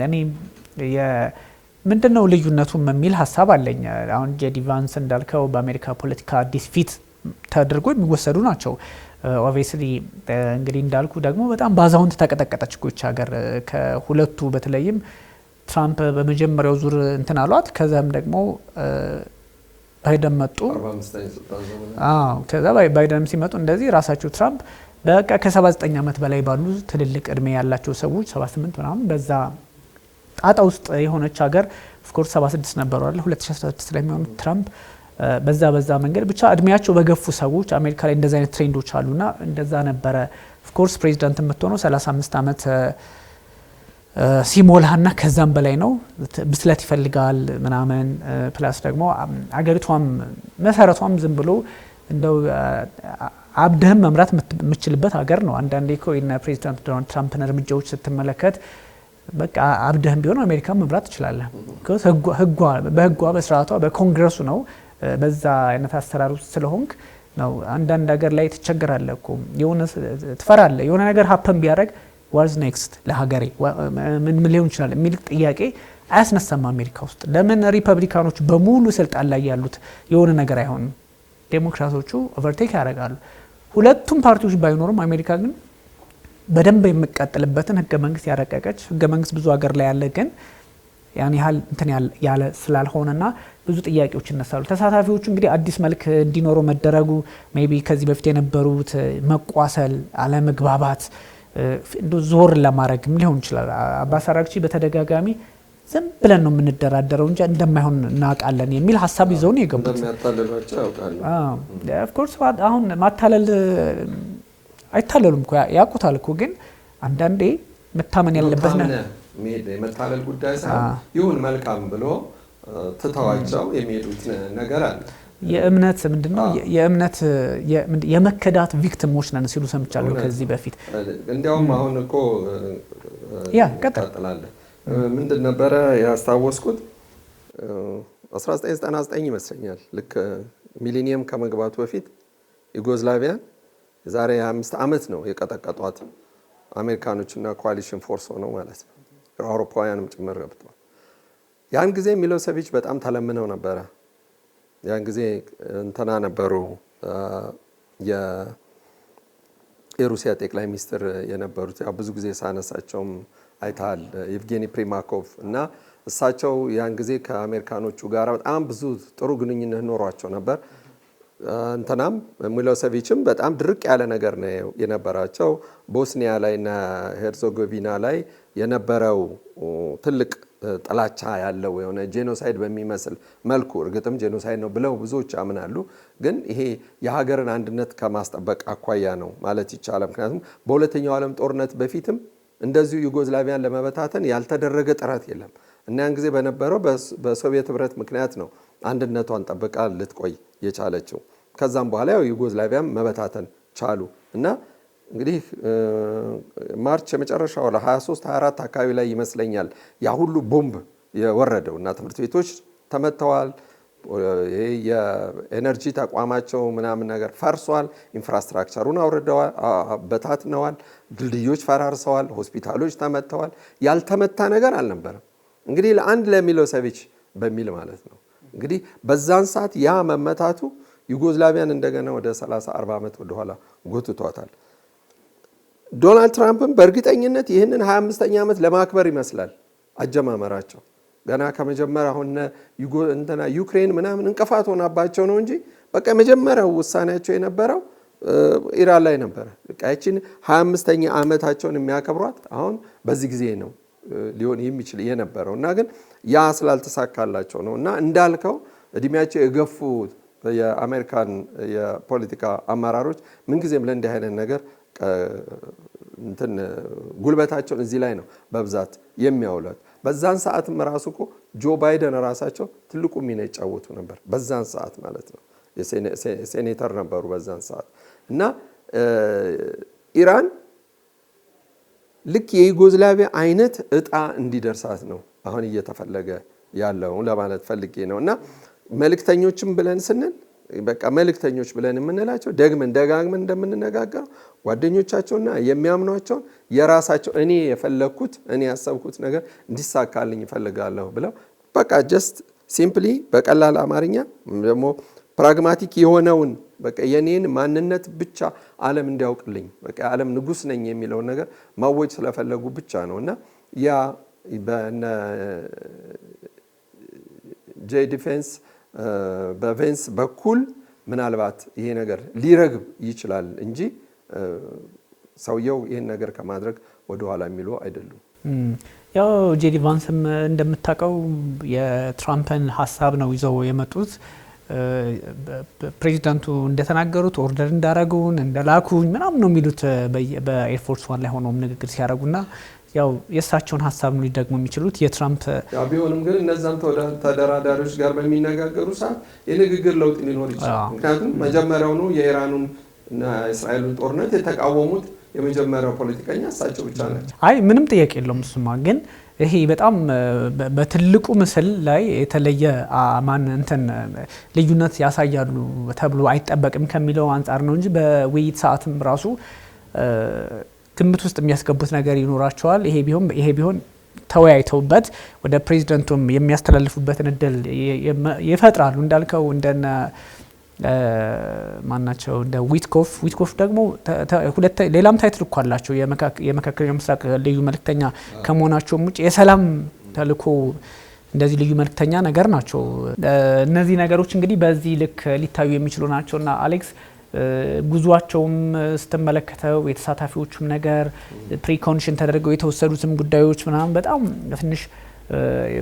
እኔ ምንድነው ልዩነቱም የሚል ሀሳብ አለኝ። አሁን ጄዲ ቫንስ እንዳልከው በአሜሪካ ፖለቲካ አዲስ ፊት ተደርጎ የሚወሰዱ ናቸው። ኦብቪየስሊ እንግዲህ እንዳልኩ ደግሞ በጣም ባዛውንት ተቀጠቀጠች እኮች ሀገር ከሁለቱ በተለይም ትራምፕ በመጀመሪያው ዙር እንትን አሏት። ከዛም ደግሞ ባይደን መጡ። ከዛ ባይደን ሲመጡ እንደዚህ ራሳቸው ትራምፕ በቃ ከ79 ዓመት በላይ ባሉ ትልልቅ እድሜ ያላቸው ሰዎች 78 ምናምን በዛ ጣጣ ውስጥ የሆነች ሀገር ኦፍ ኮርስ 76 ነበሩ አይደል 2016 ላይ የሚሆኑት ትራምፕ በዛ መንገድ ብቻ እድሜያቸው በገፉ ሰዎች አሜሪካ ላይ እንደዛ አይነት ትሬንዶች አሉና እንደዛ ነበረ። ኦፍ ኮርስ ፕሬዚዳንት የምትሆነው 35 ዓመት ሲሞላና ከዛም በላይ ነው። ብስለት ይፈልጋል ምናምን ፕላስ ደግሞ አገሪቷም መሰረቷም ዝም ብሎ እንደው አብደህም መምራት የምችልበት ሀገር ነው። አንዳንዴ እኮ የነ ፕሬዚዳንት ዶናልድ ትራምፕን እርምጃዎች ስትመለከት በቃ አብደህም ቢሆን አሜሪካ መምራት ትችላለህ። በህጓ በስርዓቷ በኮንግረሱ ነው በዛ አይነት አሰራር ውስጥ ስለሆንክ ነው። አንዳንድ ሀገር ላይ ትቸገራለህ እኮ የሆነ ትፈራለህ። የሆነ ነገር ሀፐን ቢያደርግ ዋትስ ኔክስት ለሀገሬ ምን ሊሆን ይችላል የሚል ጥያቄ አያስነሳም አሜሪካ ውስጥ። ለምን ሪፐብሊካኖች በሙሉ ስልጣን ላይ ያሉት የሆነ ነገር አይሆንም? ዴሞክራቶቹ ኦቨርቴክ ያደርጋሉ። ሁለቱም ፓርቲዎች ባይኖሩም አሜሪካ ግን በደንብ የሚቀጥልበትን ህገ መንግስት ያረቀቀች ህገ መንግስት ብዙ ሀገር ላይ ያለ ግን ያን ያህል እንትን ያለ ስላልሆነና ብዙ ጥያቄዎች ይነሳሉ። ተሳታፊዎቹ እንግዲህ አዲስ መልክ እንዲኖረው መደረጉ ሜቢ ከዚህ በፊት የነበሩት መቋሰል፣ አለመግባባት ዞር ለማድረግም ሊሆን ይችላል። አባስ አራግቺ በተደጋጋሚ ዝም ብለን ነው የምንደራደረው እንጂ እንደማይሆን እናውቃለን የሚል ሀሳብ ይዘው ነው የገቡት። እንደሚያታልሏቸው ያውቃሉ። ኦፍ ኮርስ አሁን ማታለል አይታለሉም እኮ ያውቁታል እኮ። ግን አንዳንዴ መታመን ያለበት ነው የመታለል ጉዳይ ሳይሆን ይሁን መልካም ብሎ ትተዋቸው የሚሄዱት ነገር አለ። የእምነት ምንድነው የእምነት የመከዳት ቪክቲሞች ነን ሲሉ ሰምቻለሁ ከዚህ በፊት። እንዲያውም አሁን እኮ ቀጥላለ ምንድን ነበረ ያስታወስኩት 1999 ይመስለኛል ልክ ሚሊኒየም ከመግባቱ በፊት ዩጎዝላቪያን የዛሬ 25 ዓመት ነው የቀጠቀጧት አሜሪካኖችና ኮአሊሽን ፎርስ ሆነው ማለት ነው። አውሮፓውያንም ጭምር ገብተዋል። ያን ጊዜ ሚሎሴቪች በጣም ተለምነው ነበረ። ያን ጊዜ እንትና ነበሩ የሩሲያ ጠቅላይ ሚኒስትር የነበሩት ያው ብዙ ጊዜ ሳነሳቸውም አይታል ኤቭጌኒ ፕሪማኮቭ እና እሳቸው ያን ጊዜ ከአሜሪካኖቹ ጋር በጣም ብዙ ጥሩ ግንኙነት ኖሯቸው ነበር። እንትናም ሚሎሴቪችም በጣም ድርቅ ያለ ነገር ነው የነበራቸው። ቦስኒያ ላይና ሄርዞጎቪና ላይ የነበረው ትልቅ ጥላቻ ያለው የሆነ ጄኖሳይድ በሚመስል መልኩ እርግጥም ጄኖሳይድ ነው ብለው ብዙዎች ያምናሉ። ግን ይሄ የሀገርን አንድነት ከማስጠበቅ አኳያ ነው ማለት ይቻላል። ምክንያቱም በሁለተኛው ዓለም ጦርነት በፊትም እንደዚሁ ዩጎዝላቪያን ለመበታተን ያልተደረገ ጥረት የለም እና ያን ጊዜ በነበረው በሶቪየት ህብረት ምክንያት ነው አንድነቷን ጠብቃ ልትቆይ የቻለችው። ከዛም በኋላ ያው ዩጎዝላቪያን መበታተን ቻሉ እና እንግዲህ ማርች የመጨረሻው ለ23 24 አካባቢ ላይ ይመስለኛል ያ ሁሉ ቦምብ የወረደው እና ትምህርት ቤቶች ተመተዋል። ይሄ የኤነርጂ ተቋማቸው ምናምን ነገር ፈርሷል። ኢንፍራስትራክቸሩን አውርደዋል፣ በታትነዋል። ድልድዮች ፈራርሰዋል፣ ሆስፒታሎች ተመተዋል። ያልተመታ ነገር አልነበረም። እንግዲህ ለሚሎሴቪች በሚል ማለት ነው። እንግዲህ በዛን ሰዓት ያ መመታቱ ዩጎዝላቪያን እንደገና ወደ 30-40 ዓመት ወደኋላ ጎትቷታል። ዶናልድ ትራምፕም በእርግጠኝነት ይህንን 25ኛ ዓመት ለማክበር ይመስላል አጀማመራቸው። ገና ከመጀመሪያ አሁን ዩክሬን ምናምን እንቅፋት ሆናባቸው ነው እንጂ በቃ የመጀመሪያው ውሳኔያቸው የነበረው ኢራን ላይ ነበረ። ያችን 25ኛ ዓመታቸውን የሚያከብሯት አሁን በዚህ ጊዜ ነው ሊሆን የሚችል የነበረው እና ግን ያ ስላልተሳካላቸው ነው። እና እንዳልከው እድሜያቸው የገፉ የአሜሪካን የፖለቲካ አመራሮች ምንጊዜም ለእንዲህ አይነት ነገር ጉልበታቸውን እዚህ ላይ ነው በብዛት የሚያውሉት። በዛን ሰዓትም ራሱ እኮ ጆ ባይደን ራሳቸው ትልቁ ሚና ይጫወቱ ነበር። በዛን ሰዓት ማለት ነው ሴኔተር ነበሩ በዛን ሰዓት። እና ኢራን ልክ የዩጎዝላቪያ አይነት እጣ እንዲደርሳት ነው አሁን እየተፈለገ ያለው ለማለት ፈልጌ ነው። እና መልእክተኞችም ብለን ስንል በቃ መልእክተኞች ብለን የምንላቸው ደጋግመን እንደምንነጋገረው ጓደኞቻቸውና የሚያምኗቸውን የራሳቸው እኔ የፈለኩት እኔ ያሰብኩት ነገር እንዲሳካልኝ እፈልጋለሁ ብለው በቃ ጀስት ሲምፕሊ በቀላል አማርኛ ደግሞ ፕራግማቲክ የሆነውን በቃ የኔን ማንነት ብቻ ዓለም እንዲያውቅልኝ በቃ ዓለም ንጉስ ነኝ የሚለውን ነገር ማወጅ ስለፈለጉ ብቻ ነው። እና ያ በነ ጄ ዲፌንስ በቬንስ በኩል ምናልባት ይሄ ነገር ሊረግብ ይችላል እንጂ ሰውየው ይሄን ነገር ከማድረግ ወደ ኋላ የሚሉ አይደሉም። ያው ጄዲ ቫንስም እንደምታውቀው የትራምፕን ሐሳብ ነው ይዘው የመጡት። ፕሬዚዳንቱ እንደተናገሩት ኦርደር እንዳረጉን እንደላኩኝ ምናምን ነው የሚሉት በኤርፎርስ ዋን ላይ ሆኖም ንግግር ሲያደርጉና ያው የእሳቸውን ሐሳብ ነው ሊደግሙ የሚችሉት የትራምፕ ቢሆንም ግን እነዛም ተደራዳሪዎች ጋር በሚነጋገሩ ሰዓት የንግግር ለውጥ ሊኖር ይችላል። ምክንያቱም መጀመሪያውኑ የኢራኑን እና እስራኤሉን ጦርነት የተቃወሙት የመጀመሪያው ፖለቲከኛ እሳቸው ብቻ ናቸው። አይ ምንም ጥያቄ የለውም እሱማ። ግን ይሄ በጣም በትልቁ ምስል ላይ የተለየ ልዩነት ያሳያሉ ተብሎ አይጠበቅም ከሚለው አንጻር ነው እንጂ በውይይት ሰዓትም ራሱ ግምት ውስጥ የሚያስገቡት ነገር ይኖራቸዋል። ይሄ ቢሆን ተወያይተውበት ወደ ፕሬዚደንቱም የሚያስተላልፉበትን እድል ይፈጥራሉ። እንዳልከው እንደነ ማናቸው እንደ ዊትኮፍ ደግሞ ሌላም ታይትል እኮ አላቸው። የመካከለኛው ምስራቅ ልዩ መልእክተኛ ከመሆናቸውም ውጭ የሰላም ተልእኮ እንደዚህ ልዩ መልእክተኛ ነገር ናቸው። እነዚህ ነገሮች እንግዲህ በዚህ ልክ ሊታዩ የሚችሉ ናቸውና አሌክስ ጉዟቸውም ስትመለከተው የተሳታፊዎቹም ነገር ፕሪኮንዲሽን ተደርገው የተወሰዱትም ጉዳዮች ምናምን በጣም ትንሽ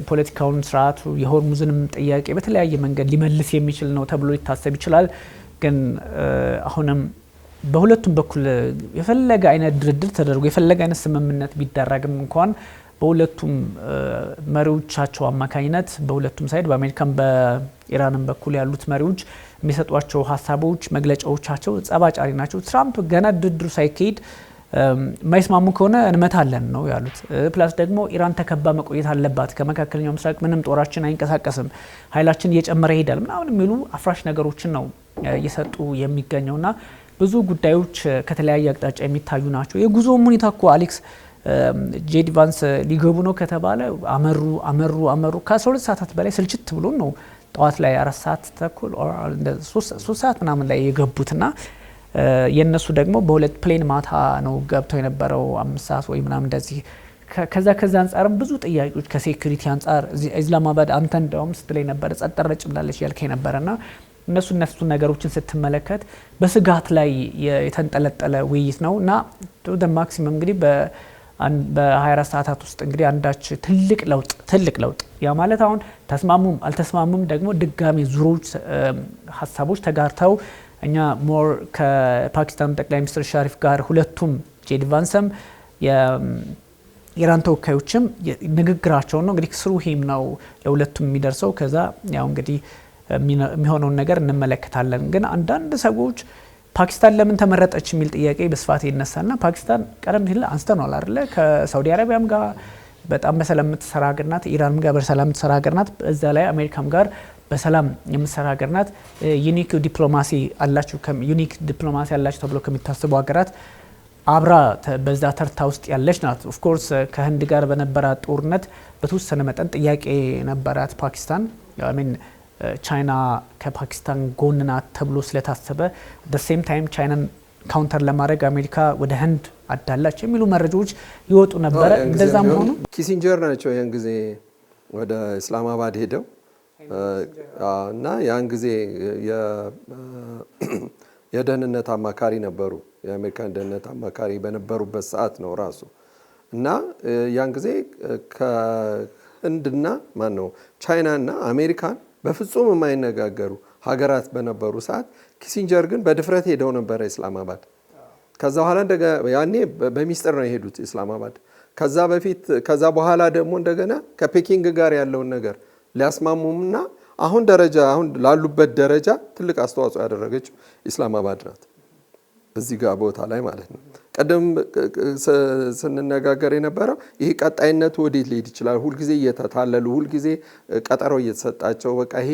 ፖለቲካውን ስርዓቱ የሆርሙዝንም ጥያቄ በተለያየ መንገድ ሊመልስ የሚችል ነው ተብሎ ሊታሰብ ይችላል። ግን አሁንም በሁለቱም በኩል የፈለገ አይነት ድርድር ተደርጎ የፈለገ አይነት ስምምነት ቢደረግም እንኳን በሁለቱም መሪዎቻቸው አማካኝነት በሁለቱም ሳይድ በአሜሪካም በኢራንም በኩል ያሉት መሪዎች የሚሰጧቸው ሀሳቦች መግለጫዎቻቸው ጸባጫሪ ናቸው። ትራምፕ ገና ድርድሩ ሳይካሄድ ማይስማሙ ከሆነ እንመታለን ነው ያሉት። ፕላስ ደግሞ ኢራን ተከባ መቆየት አለባት፣ ከመካከለኛው ምስራቅ ምንም ጦራችን አይንቀሳቀስም፣ ኃይላችን እየጨመረ ይሄዳል ምናምን የሚሉ አፍራሽ ነገሮችን ነው እየሰጡ የሚገኘውና ብዙ ጉዳዮች ከተለያየ አቅጣጫ የሚታዩ ናቸው። የጉዞም ሁኔታ እኮ አሌክስ ጄዲ ቫንስ ሊገቡ ነው ከተባለ አመሩ ከ12 ሰዓታት በላይ ስልችት ብሎ ነው ጠዋት ላይ 4 ሰዓት ተኩል 3 ሰዓት ምናምን ላይ የገቡትና የነሱ ደግሞ በሁለት ፕሌን ማታ ነው ገብተው የነበረው 5 ሰዓት ወይ ምናምን እንደዚህ። ከዛ አንጻርም ብዙ ጥያቄዎች ከሴኩሪቲ አንጻር ኢስላማባድ አንተ እንደውም ስትለይ ነበር ጸጥ ረጭ ብላለች ያልከኝ ነበርና እነሱ ነገሮችን ስትመለከት በስጋት ላይ የተንጠለጠለ ውይይት ነውና ማክሲመም እንግዲህ በ24 ሰዓታት ውስጥ እንግዲህ አንዳች ትልቅ ለውጥ ያ ማለት አሁን ተስማሙም አልተስማሙም ደግሞ ድጋሚ ዙሮች ሀሳቦች ተጋርተው እኛ ሞር ከፓኪስታን ጠቅላይ ሚኒስትር ሻሪፍ ጋር ሁለቱም ጄዲ ቫንስም የኢራን ተወካዮችም ንግግራቸው ነው እንግዲህ ስሩ ሂም ነው ለሁለቱም የሚደርሰው። ከዛ ያው እንግዲህ የሚሆነውን ነገር እንመለከታለን። ግን አንዳንድ ሰዎች ፓኪስታን ለምን ተመረጠች የሚል ጥያቄ በስፋት ይነሳልና ፓኪስታን ቀደም ሲል አንስተናል አይደለ ከሳውዲ አረቢያም ጋር በጣም በሰላም የምትሰራ ሀገር ናት። ኢራንም ጋር በሰላም የምትሰራ ሀገር ናት። እዛ ላይ አሜሪካም ጋር በሰላም የምትሰራ ሀገር ናት። ዩኒክ ዲፕሎማሲ አላቸው ተብሎ ከሚታሰቡ ሀገራት አብራ በዛ ተርታ ውስጥ ያለች ናት። ኦፍ ኮርስ ከህንድ ጋር በነበራት ጦርነት በተወሰነ መጠን ጥያቄ ነበራት ፓኪስታን አሜን ቻይና ከፓኪስታን ጎን ናት ተብሎ ስለታሰበ ሴም ታይም ቻይናን ካውንተር ለማድረግ አሜሪካ ወደ ህንድ አዳላች የሚሉ መረጃዎች ይወጡ ነበረ። እንደዛም ሆኖ ኪሲንጀር ናቸው ያን ጊዜ ወደ እስላማባድ ሄደው እና ያን ጊዜ የደህንነት አማካሪ ነበሩ። የአሜሪካን ደህንነት አማካሪ በነበሩበት ሰዓት ነው ራሱ እና ያን ጊዜ ከህንድና ቻይናና አሜሪካን በፍጹም የማይነጋገሩ ሀገራት በነበሩ ሰዓት ኪሲንጀር ግን በድፍረት ሄደው ነበረ እስላማባድ። ከዛ በኋላ ያኔ በሚስጥር ነው የሄዱት እስላማባድ። ከዛ በኋላ ደግሞ እንደገና ከፔኪንግ ጋር ያለውን ነገር ሊያስማሙምና አሁን ላሉበት ደረጃ ትልቅ አስተዋጽኦ ያደረገችው እስላማባድ ናት። እዚህ ጋር ቦታ ላይ ማለት ነው። ቀደም ስንነጋገር የነበረው ይሄ ቀጣይነቱ ወዴት ሊሄድ ይችላል? ሁልጊዜ እየተታለሉ ሁልጊዜ ቀጠሮ እየተሰጣቸው በቃ ይሄ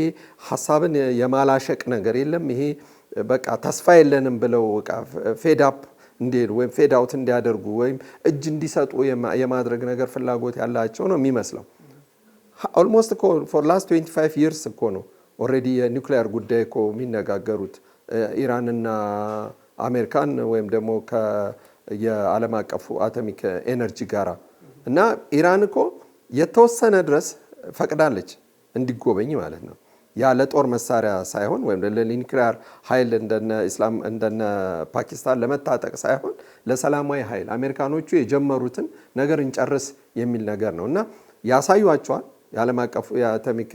ሀሳብን የማላሸቅ ነገር የለም። ይሄ በቃ ተስፋ የለንም ብለው በቃ ፌድ አፕ እንዲሄዱ ወይም ፌድ አውት እንዲያደርጉ ወይም እጅ እንዲሰጡ የማድረግ ነገር ፍላጎት ያላቸው ነው የሚመስለው። ኦልሞስት እኮ ፎር ላስት 25 ይርስ እኮ ነው ኦልሬዲ የኒውክሊየር ጉዳይ እኮ የሚነጋገሩት ኢራንና አሜሪካን ወይም ደግሞ የዓለም አቀፉ አቶሚክ ኤነርጂ ጋራ እና ኢራን እኮ የተወሰነ ድረስ ፈቅዳለች እንዲጎበኝ ማለት ነው። ያ ለጦር መሳሪያ ሳይሆን ወይም ለኒውክሊየር ኃይል እንደነ ፓኪስታን ለመታጠቅ ሳይሆን ለሰላማዊ ኃይል አሜሪካኖቹ የጀመሩትን ነገር እንጨርስ የሚል ነገር ነው እና ያሳዩአቸዋል። የዓለም አቀፉ የአቶሚክ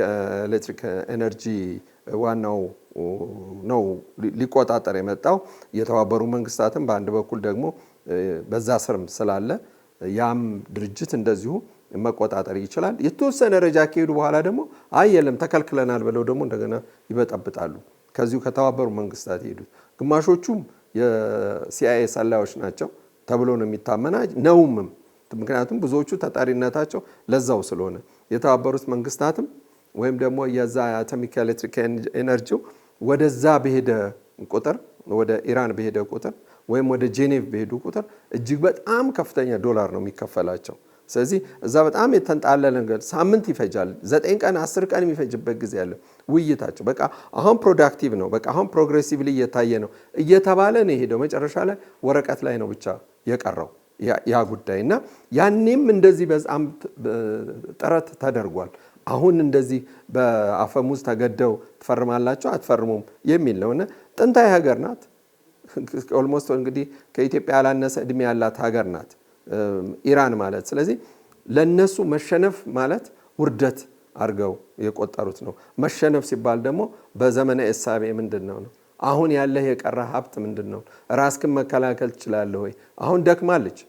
ኤሌክትሪክ ኤነርጂ ዋናው ነው ሊቆጣጠር የመጣው የተባበሩ መንግስታትም በአንድ በኩል ደግሞ በዛ ስርም ስላለ ያም ድርጅት እንደዚሁ መቆጣጠር ይችላል። የተወሰነ ደረጃ ከሄዱ በኋላ ደግሞ የለም ተከልክለናል ብለው ደግሞ እንደገና ይበጠብጣሉ። ከዚሁ ከተባበሩ መንግስታት ይሄዱት ግማሾቹም የሲአይኤ ሰላዮች ናቸው ተብሎ ነው የሚታመና ነውምም። ምክንያቱም ብዙዎቹ ተጣሪነታቸው ለዛው ስለሆነ የተባበሩት መንግስታትም ወይም ደግሞ የዛ አቶሚክ ኤሌክትሪክ ኤነርጂው ወደዛ በሄደ ቁጥር ወደ ኢራን በሄደ ቁጥር ወይም ወደ ጄኔቭ በሄዱ ቁጥር እጅግ በጣም ከፍተኛ ዶላር ነው የሚከፈላቸው። ስለዚህ እዛ በጣም የተንጣለለ ነገር ሳምንት ይፈጃል፣ 9 ቀን 10 ቀን የሚፈጅበት ጊዜ ያለ ውይይታቸው በቃ አሁን ፕሮዳክቲቭ ነው፣ በቃ አሁን ፕሮግሬሲቭሊ እየታየ ነው እየተባለ ነው የሄደው። መጨረሻ ላይ ወረቀት ላይ ነው ብቻ የቀረው ያ ጉዳይ እና ያኔም እንደዚህ በጣም ጥረት ተደርጓል። አሁን እንደዚህ በአፈሙዝ ተገደው ትፈርማላችሁ አትፈርሙም የሚል ነውና ጥንታዊ ሀገር ናት። ኦልሞስት እንግዲህ ከኢትዮጵያ ያላነሰ እድሜ ያላት ሀገር ናት ኢራን ማለት። ስለዚህ ለነሱ መሸነፍ ማለት ውርደት አድርገው የቆጠሩት ነው። መሸነፍ ሲባል ደግሞ በዘመነ እሳቤ ምንድነው ነው አሁን ያለህ የቀረ ሀብት ምንድነው? ራስክን መከላከል ትችላለህ ወይ? አሁን ደክማለች።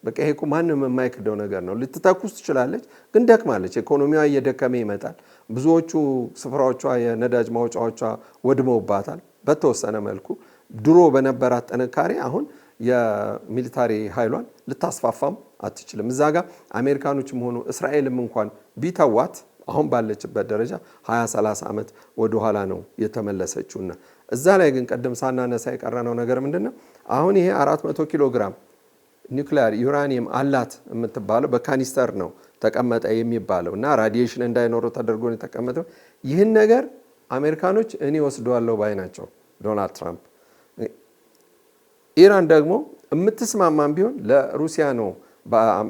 በቃ ይሄ እኮ ማንም የማይክደው ነገር ነው። ልትተኩስ ትችላለች፣ ግን ደክማለች። ኢኮኖሚዋ እየደከመ ይመጣል። ብዙዎቹ ስፍራዎቿ የነዳጅ ማውጫዎቿ ወድመውባታል በተወሰነ መልኩ። ድሮ በነበራት ጥንካሬ አሁን የሚሊታሪ ኃይሏን ልታስፋፋም አትችልም። እዛ ጋር አሜሪካኖችም ሆኑ እስራኤልም እንኳን ቢተዋት አሁን ባለችበት ደረጃ 20-30 ዓመት ወደ ኋላ ነው የተመለሰችውና እዛ ላይ ግን ቀደም ሳናነሳ የቀረነው ነገር ምንድነው? አሁን ይሄ 400 ኪሎ ግራም ኒውክሊየር ዩራኒየም አላት የምትባለው በካኒስተር ነው ተቀመጠ የሚባለው እና ራዲዬሽን እንዳይኖረው ተደርጎ ነው የተቀመጠው። ይህን ነገር አሜሪካኖች እኔ ወስደዋለሁ ባይ ናቸው ዶናልድ ትራምፕ። ኢራን ደግሞ የምትስማማም ቢሆን ለሩሲያ ነው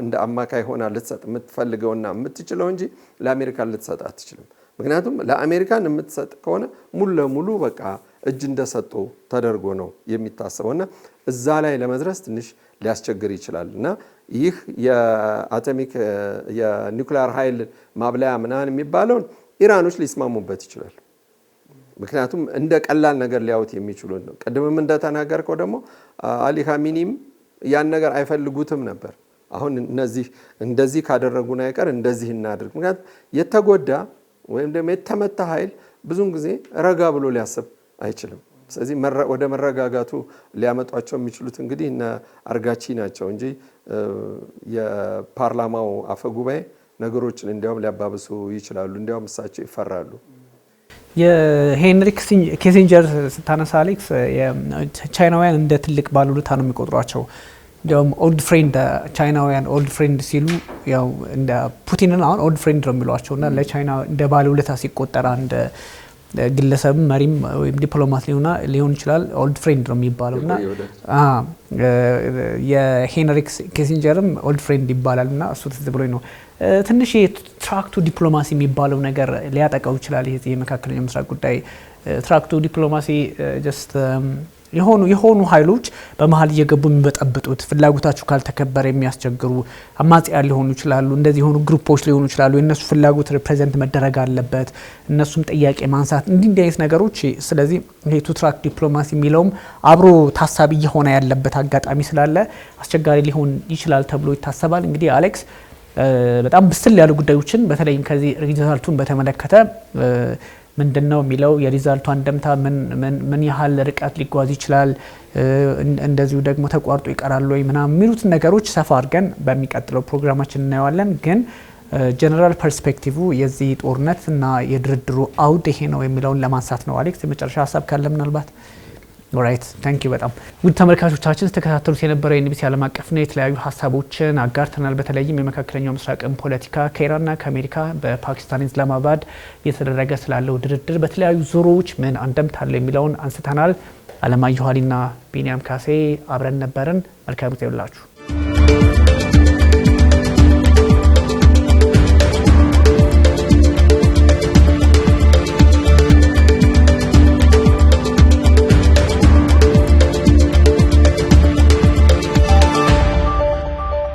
እንደ አማካይ ሆና ልትሰጥ የምትፈልገውና የምትችለው እንጂ ለአሜሪካ ልትሰጥ አትችልም። ምክንያቱም ለአሜሪካን የምትሰጥ ከሆነ ሙሉ ለሙሉ በቃ እጅ እንደሰጡ ተደርጎ ነው የሚታሰበውና እዛ ላይ ለመድረስ ትንሽ ሊያስቸግር ይችላል እና ይህ የአቶሚክ የኒውክሊየር ኃይል ማብላያ ምናምን የሚባለውን ኢራኖች ሊስማሙበት ይችላል። ምክንያቱም እንደ ቀላል ነገር ሊያዩት የሚችሉ ነው። ቀደምም እንደተናገርከው ደግሞ አሊ ኻሜኒም ያን ነገር አይፈልጉትም ነበር። አሁን እንደዚህ ካደረጉን አይቀር እንደዚህ እናድርግ። ምክንያቱም የተጎዳ ወይም ደግሞ የተመታ ኃይል ብዙውን ጊዜ ረጋ ብሎ ሊያስብ አይችልም። ስለዚህ ወደ መረጋጋቱ ሊያመጧቸው የሚችሉት እንግዲህ እነ አርጋቺ ናቸው እንጂ የፓርላማው አፈጉባኤ ነገሮችን እንዲያውም ሊያባብሱ ይችላሉ። እንዲያውም እሳቸው ይፈራሉ። የሄንሪ ኪሲንጀር ስታነሳ አሌክስ ቻይናውያን እንደ ትልቅ ባለውለታ ነው የሚቆጥሯቸው። እንዲያውም ኦልድ ፍሬንድ ቻይናውያን ኦልድ ፍሬንድ ሲሉ ያው እንደ ፑቲንን አሁን ኦልድ ፍሬንድ ነው የሚሏቸው እና ለቻይና እንደ ባለውለታ ሲቆጠር አንድ ግለሰብ መሪም ወይም ዲፕሎማት ሊሆን ይችላል ኦልድ ፍሬንድ ነው የሚባለው እና የሄንሪ ኪሲንጀርም ኦልድ ፍሬንድ ይባላል እና እሱ ትዝ ብሎኝ ነው። ትንሽ የትራክቱ ዲፕሎማሲ የሚባለው ነገር ሊያጠቃው ይችላል። ይሄ የመካከለኛው ምስራቅ ጉዳይ ትራክቱ ዲፕሎማሲ ጀስት የሆኑ ኃይሎች በመሀል እየገቡ የሚበጠብጡት ፍላጎታቸው ካልተከበረ የሚያስቸግሩ አማጽያን ሊሆኑ ይችላሉ። እንደዚህ የሆኑ ግሩፖች ሊሆኑ ይችላሉ። የነሱ ፍላጎት ሪፕሬዘንት መደረግ አለበት። እነሱም ጥያቄ ማንሳት እንዲህ አይነት ነገሮች። ስለዚህ ይሄ ቱ ትራክ ዲፕሎማሲ የሚለውም አብሮ ታሳቢ እየሆነ ያለበት አጋጣሚ ስላለ አስቸጋሪ ሊሆን ይችላል ተብሎ ይታሰባል። እንግዲህ አሌክስ በጣም ብስል ያሉ ጉዳዮችን በተለይም ከዚህ ሪዛልቱን በተመለከተ ምንድነው የሚለው የሪዛልቱ አንደምታ ምን ያህል ርቀት ሊጓዝ ይችላል፣ እንደዚሁ ደግሞ ተቋርጦ ይቀራል ወይ ምናምን የሚሉት ነገሮች ሰፋ አድርገን በሚቀጥለው ፕሮግራማችን እናየዋለን። ግን ጀነራል ፐርስፔክቲቭ የዚህ ጦርነት እና የድርድሩ አውድ ይሄ ነው የሚለውን ለማንሳት ነው። አሌክስ የመጨረሻ ሀሳብ ካለ ምናልባት? ኦራይት ታንክ ዩ በጣም ውድ ተመልካቾቻችን ተከታተሉት የነበረው የኤንቢሲ ዓለም አቀፍና የተለያዩ ሀሳቦችን አጋርተናል። በተለይም የመካከለኛው ምስራቅን ፖለቲካ ከኢራንና ከአሜሪካ በፓኪስታን ኢስላማባድ እየተደረገ ስላለው ድርድር በተለያዩ ዙሮዎች ምን አንደምታ አለው የሚለውን አንስተናል። አለማየሁ አሊና ቢኒያም ካሴ አብረን ነበርን። መልካም ጊዜ ይሁንላችሁ።